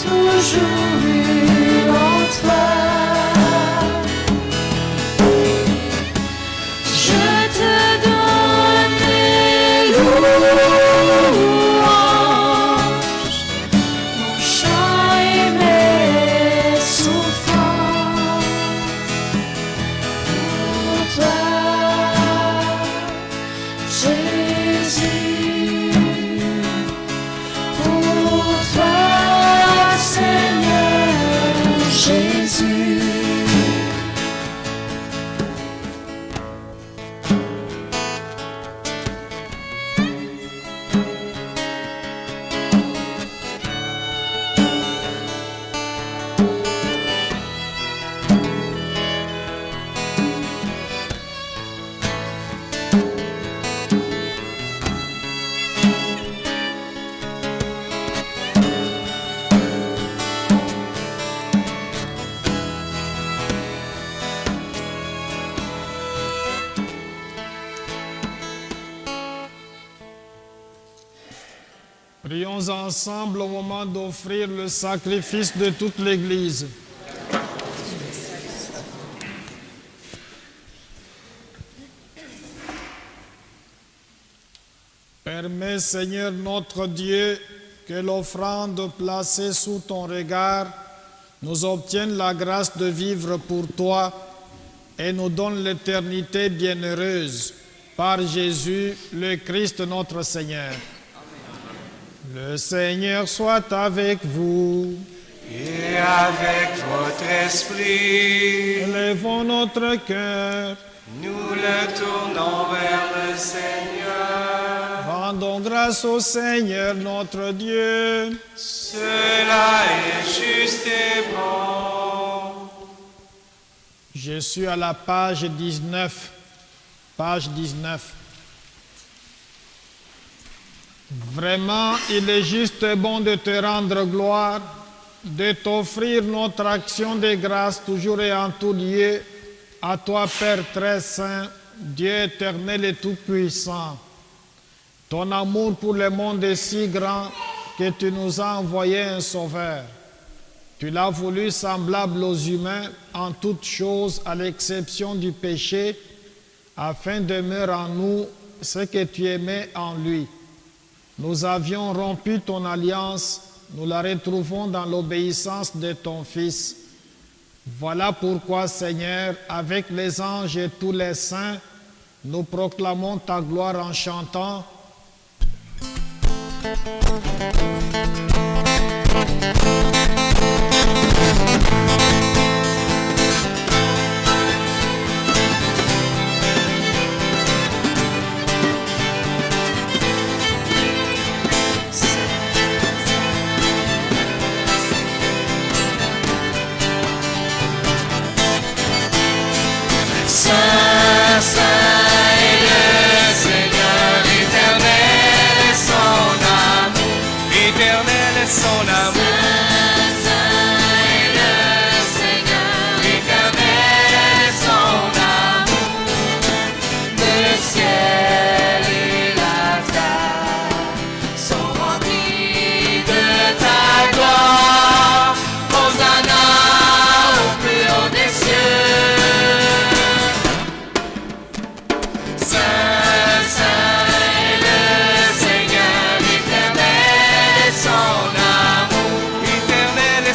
toujours eu en toi. Je te donne mes louanges, mon chant et mes souffrances pour toi, Jésus, pour toi, Seigneur Jésus. Prions ensemble au moment d'offrir le sacrifice de toute l'Église. Permets, Seigneur notre Dieu, que l'offrande placée sous ton regard nous obtienne la grâce de vivre pour toi et nous donne l'éternité bienheureuse par Jésus, le Christ notre Seigneur. Le Seigneur soit avec vous. Et avec votre esprit, Élevons notre cœur. nous le tournons vers le Seigneur. Rendons grâce au Seigneur notre Dieu. Cela est juste et bon. Je suis à la page 19. Page 19. Vraiment, il est juste et bon de te rendre gloire, de t'offrir notre action de grâce toujours et en tout lieu, à toi, Père très saint, Dieu éternel et tout-puissant. Ton amour pour le monde est si grand que tu nous as envoyé un sauveur. Tu l'as voulu semblable aux humains en toutes choses, à l'exception du péché, afin de demeurer en nous ce que tu aimais en lui. Nous avions rompu ton alliance, nous la retrouvons dans l'obéissance de ton Fils. Voilà pourquoi, Seigneur, avec les anges et tous les saints, nous proclamons ta gloire en chantant.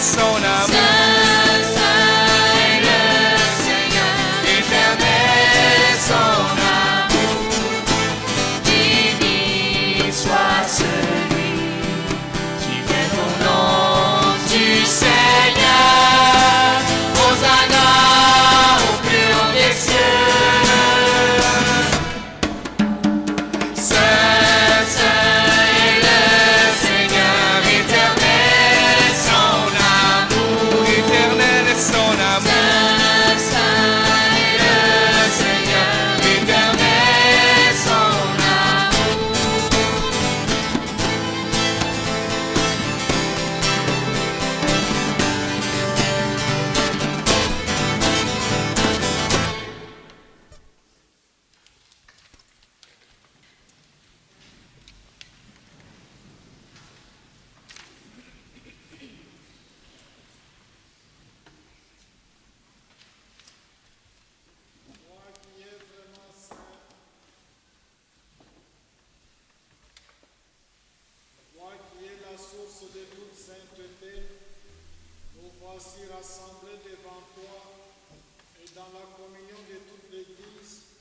Son amour. sainteté, nous voici rassemblés devant toi et dans la communion de toute l'Église,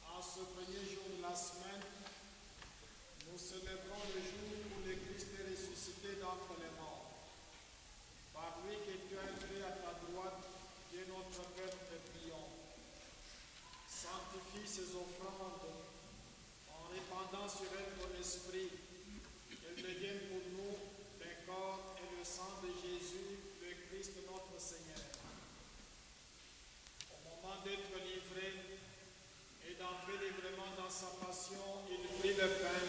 en ce premier jour de la semaine, nous célébrons le jour où le Christ est ressuscité d'entre les morts. Par lui que tu as fait à ta droite, Dieu notre Père, te prions. Sanctifie ces offrandes en répandant sur elles ton esprit, qu'elles deviennent pour nous le corps et le sang de Jésus, le Christ notre Seigneur. Au moment d'être livré et d'entrer librement dans sa passion, il prit le pain,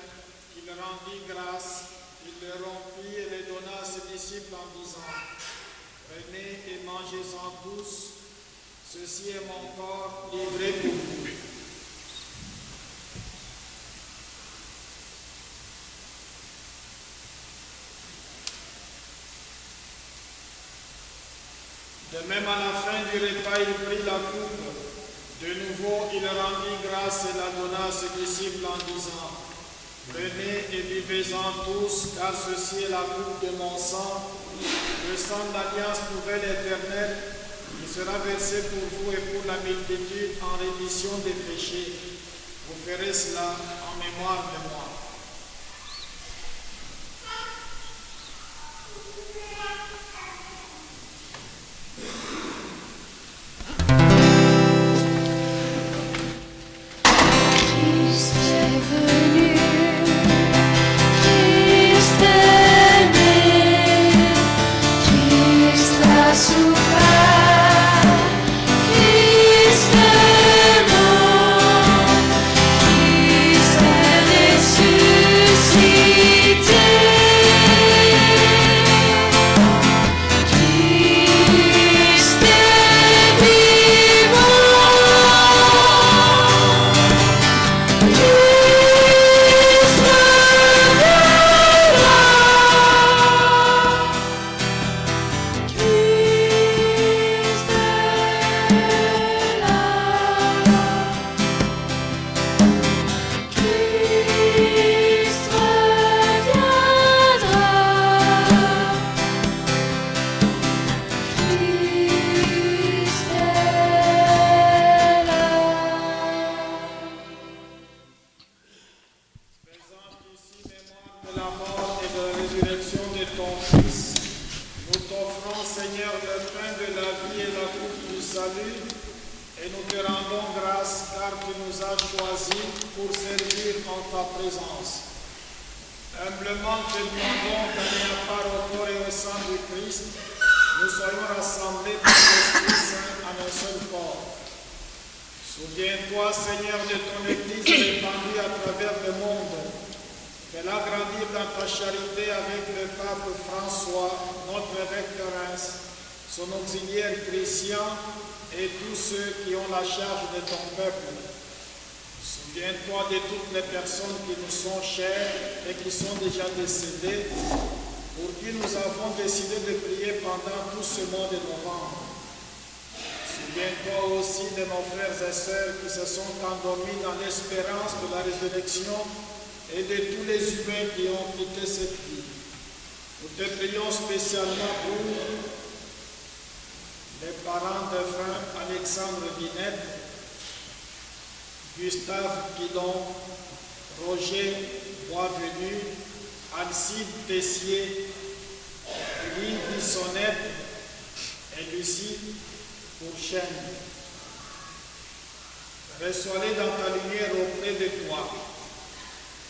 il rendit grâce, il le rompit et le donna à ses disciples en disant: Prenez et mangez-en tous, ceci est mon corps livré pour vous. De même, à la fin du repas, il prit la coupe. De nouveau, il rendit grâce et la donna à ses disciples en disant: Prenez et buvez-en tous, car ceci est la coupe de mon sang, le sang de l'alliance nouvelle éternelle, qui sera versé pour vous et pour la multitude en rémission des péchés. Vous ferez cela en mémoire de moi. Souviens-toi, Seigneur, de ton Église répandue à travers le monde. Fais-la grandir dans ta charité avec le pape François, notre évêque de Reims, son auxiliaire Christian et tous ceux qui ont la charge de ton peuple. Souviens-toi de toutes les personnes qui nous sont chères et qui sont déjà décédées, pour qui nous avons décidé de prier pendant tout ce mois de novembre. Souviens-toi aussi de nos frères et sœurs qui se sont endormis dans l'espérance de la résurrection et de tous les humains qui ont quitté cette vie. Nous te prions spécialement pour les parents de frère Alexandre Guinette, Gustave Guidon, Roger Boisvenu, Alcide Tessier, Louis Bissonnette et Lucie Pourchaine. Reçois-les dans ta lumière auprès de toi.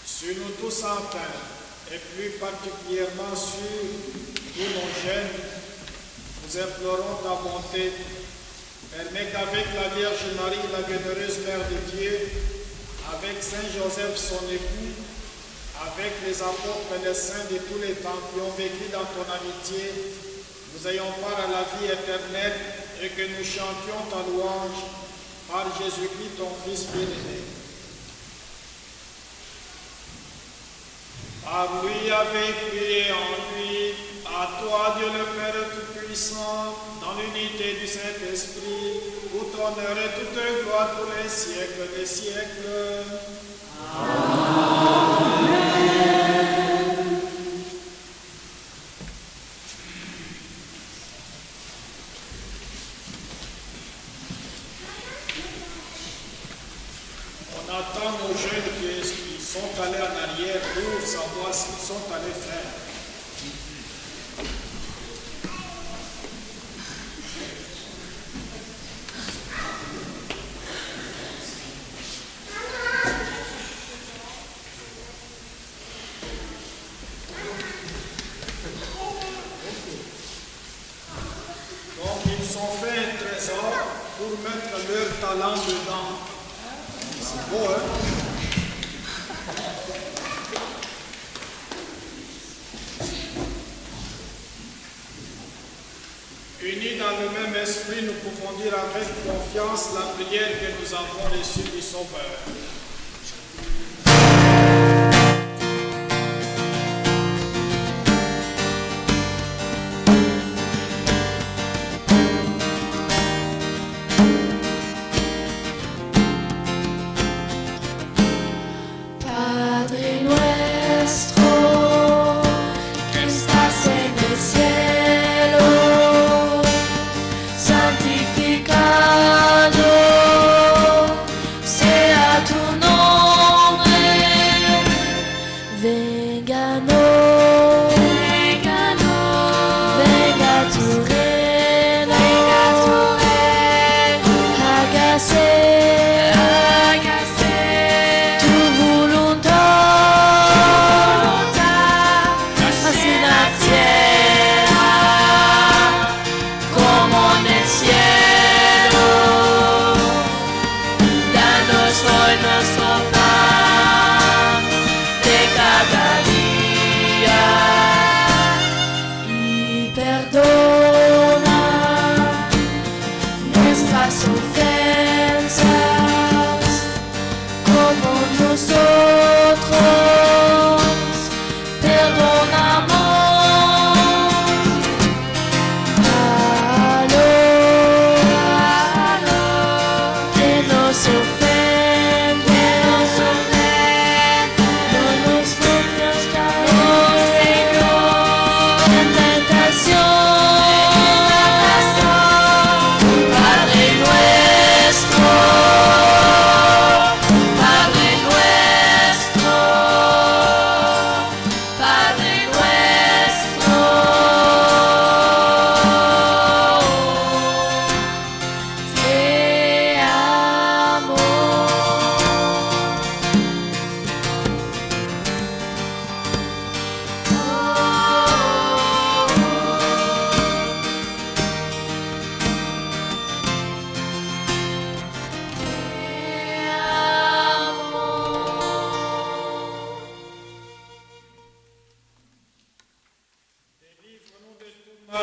Sur nous tous enfin, et plus particulièrement sur tous nos jeunes, nous implorons ta bonté. Permets qu'avec la Vierge Marie, la bienheureuse Mère de Dieu, avec Saint Joseph son époux, avec les apôtres et les saints de tous les temps qui ont vécu dans ton amitié, nous ayons part à la vie éternelle et que nous chantions ta louange par Jésus-Christ, ton Fils bien-aimé. Par lui, avec lui et en lui, à toi, Dieu le Père Tout-Puissant, dans l'unité du Saint-Esprit, tout honneur et toute gloire pour les siècles des siècles. Amen. attend nos jeunes qui sont allés en arrière pour savoir ce qu'ils sont allés faire. Donc ils ont fait un trésor pour mettre leur talent dedans. C'est beau, hein? Unis dans le même esprit, nous pouvons dire avec confiance la prière que nous avons reçue du Sauveur.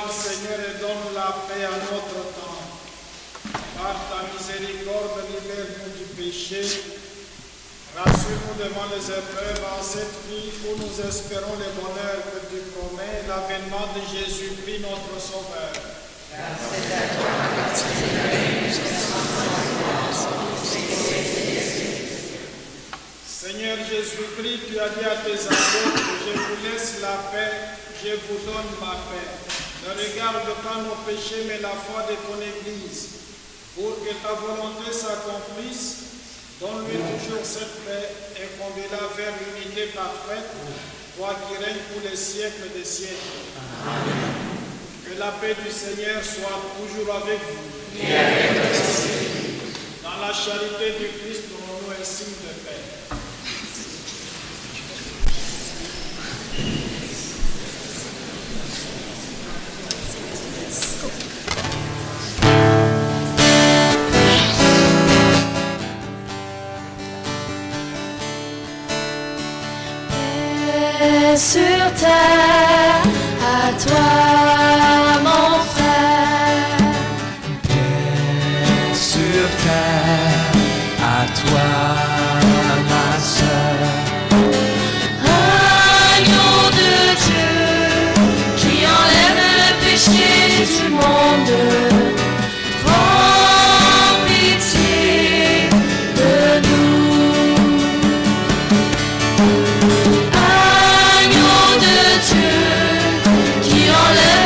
Seigneur, et donne la paix à notre temps. Par ta miséricorde, libère-nous du péché. Rassure-nous devant les épreuves en cette vie où nous espérons le bonheur que tu promets, l'avènement de Jésus-Christ, notre Sauveur. Seigneur Jésus-Christ, tu as dit à tes apôtres, je vous laisse la paix, je vous donne ma paix. Ne regarde pas nos péchés, mais la foi de ton Église. Pour que ta volonté s'accomplisse, donne-lui toujours cette paix et conduis-la vers l'unité parfaite, toi qui règnes pour les siècles des siècles. Amen. Que la paix du Seigneur soit toujours avec vous. Et avec vous. Dans la charité du Christ, donnons-nous un signe de paix. Sur terre, à toi mon frère. Paix sur terre, à toi ma sœur. Agneau de Dieu, qui enlève le péché du monde, prends pitié de nous. Dieu qui enlève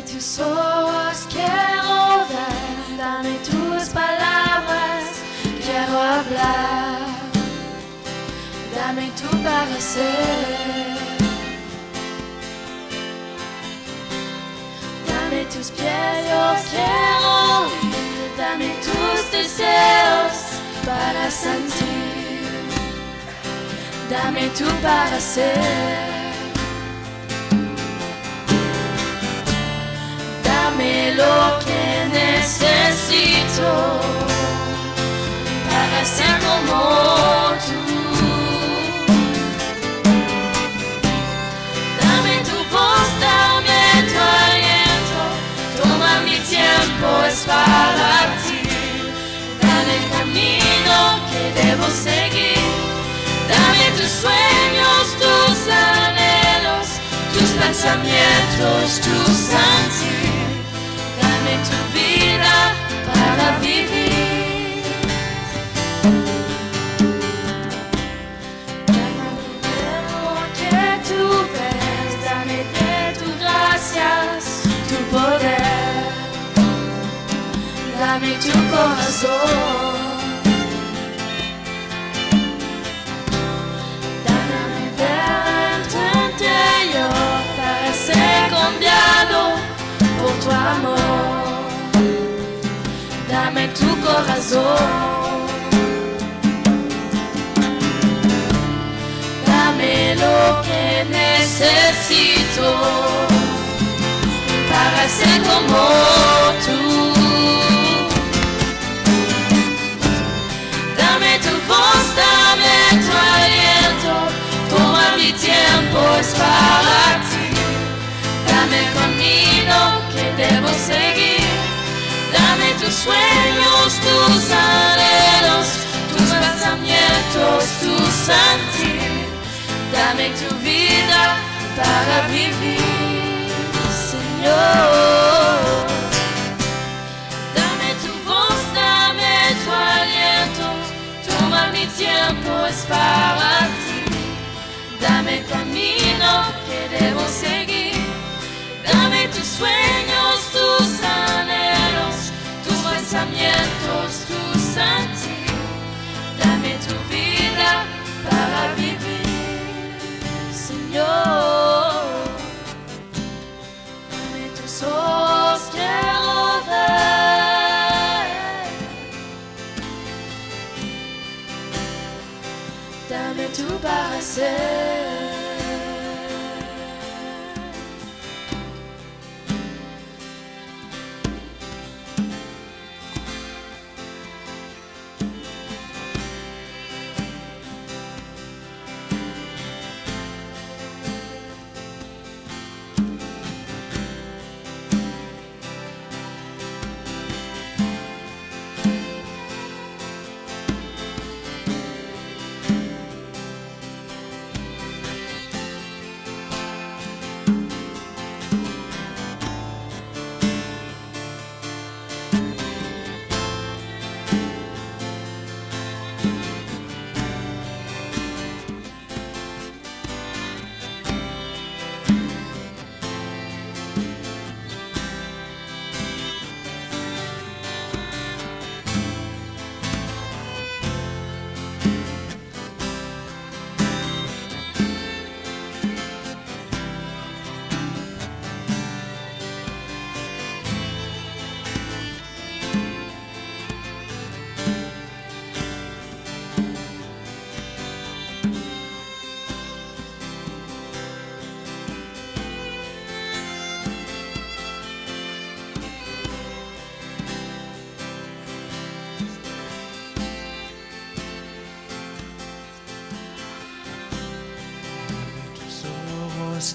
tus ojos quiero ver, dame tus palabras, quiero hablar, dame tu parecer, dame tus pies, yo quiero ir, dame tus deseos para sentir, dame tu parecer. Dame lo que necesito para ser como tú. Dame tu voz, dame tu aliento, toma mi tiempo, es para ti. Dame el camino que debo seguir, dame tus sueños, tus anhelos, tus pensamientos, tu sentir. Dame tu vida para vivir. Dame lo que tú ves, dame de tus gracias, tu poder. Dame tu corazón. Dame ver en tu interior para ser cambiado por tu amor. Dame tu corazón. Dame lo que necesito para ser como tú. Dame tu voz, dame tu aliento, toma mi tiempo, es para ti. Dame el camino que debo seguir, dame tus sueños, tus anhelos, tus pensamientos, tu sentir. Dame tu vida para vivir, Señor. Dame tu voz, dame tu aliento, toma mi tiempo, es para ti. Dame el camino que debo seguir, dame tus sueños, tus anhelos, tus pensamientos, tu sentir. Dame tu vida para vivir, Señor. Dame tus ojos, quiero ver. Dame tu parecer.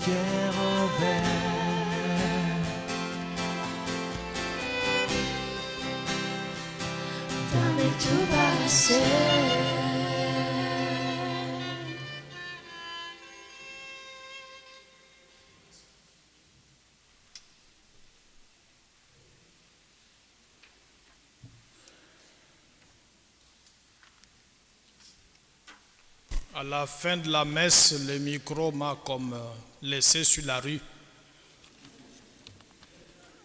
Quiero ver, dame tu parecer. À la fin de la messe, le micro m'a comme laissé sur la rue.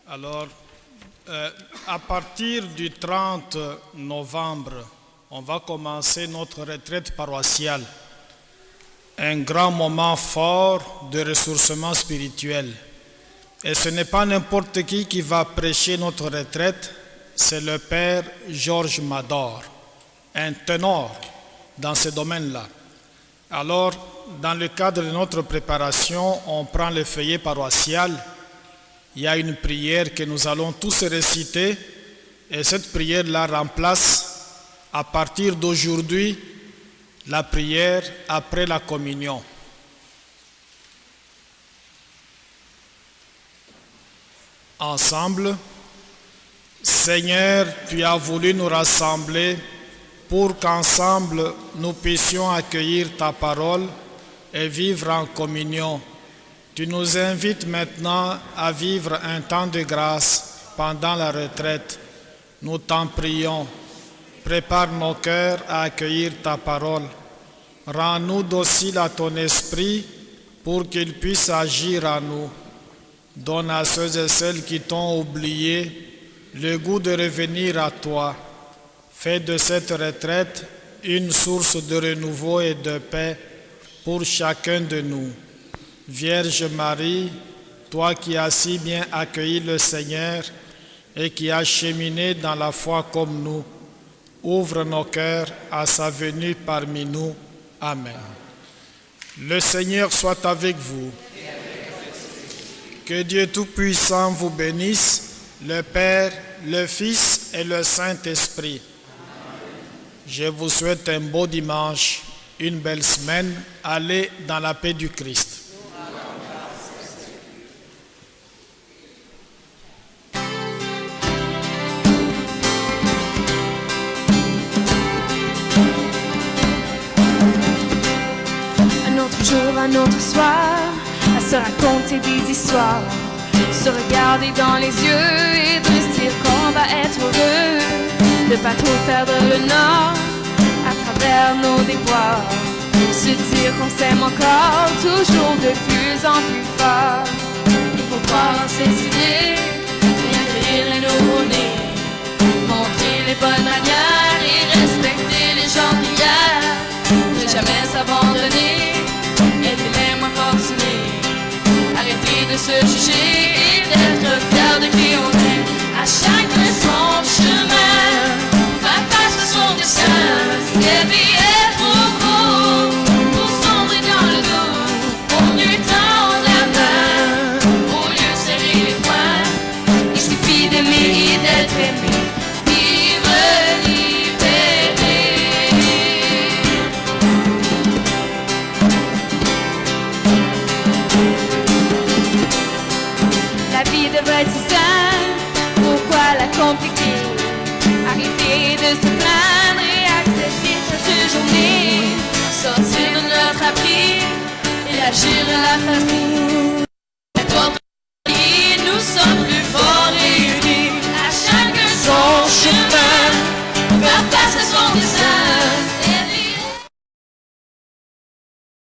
Alors, à partir du 30 novembre, on va commencer notre retraite paroissiale. Un grand moment fort de ressourcement spirituel. Et ce n'est pas n'importe qui va prêcher notre retraite, c'est le Père Georges Mador, un ténor dans ce domaine-là. Alors, dans le cadre de notre préparation, on prend le feuillet paroissial. Il y a une prière que nous allons tous réciter et cette prière-là remplace à partir d'aujourd'hui la prière après la communion. Ensemble, Seigneur, tu as voulu nous rassembler pour qu'ensemble nous puissions accueillir ta parole et vivre en communion. Tu nous invites maintenant à vivre un temps de grâce pendant la retraite. Nous t'en prions. Prépare nos cœurs à accueillir ta parole. Rends-nous dociles à ton esprit pour qu'il puisse agir en nous. Donne à ceux et celles qui t'ont oublié le goût de revenir à toi. Fais de cette retraite une source de renouveau et de paix pour chacun de nous. Vierge Marie, toi qui as si bien accueilli le Seigneur et qui as cheminé dans la foi comme nous, ouvre nos cœurs à sa venue parmi nous. Amen. Le Seigneur soit avec vous. Que Dieu Tout-Puissant vous bénisse, le Père, le Fils et le Saint-Esprit. Je vous souhaite un beau dimanche, une belle semaine. Allez dans la paix du Christ. Un autre jour, un autre soir, à se raconter des histoires, se regarder dans les yeux et de se dire qu'on va être heureux, de pas trop perdre le nord à travers nos déboires, se dire qu'on s'aime encore toujours de plus en plus fort. Il faut croire en ses idées, bien accueillir les nouveaux-nés, montrer les bonnes manières et respecter les gens d'hier, ne jamais s'abandonner, aider les moins fortunés, arrêter de se juger et d'être fier de qui on est. À chacun son chemin, faire face à son destin. Cette vie est trop courte pour sombrer dans le doute. Au mieux tendre la main, au lieu de serrer les poings. Il suffit d'aimer et d'être aimé. Vivre libéré. La vie devrait être si simple, pourquoi la compliquer? Arrêter de se plaindre et accepter chaque journée, sortir de notre abri et agir à la famille.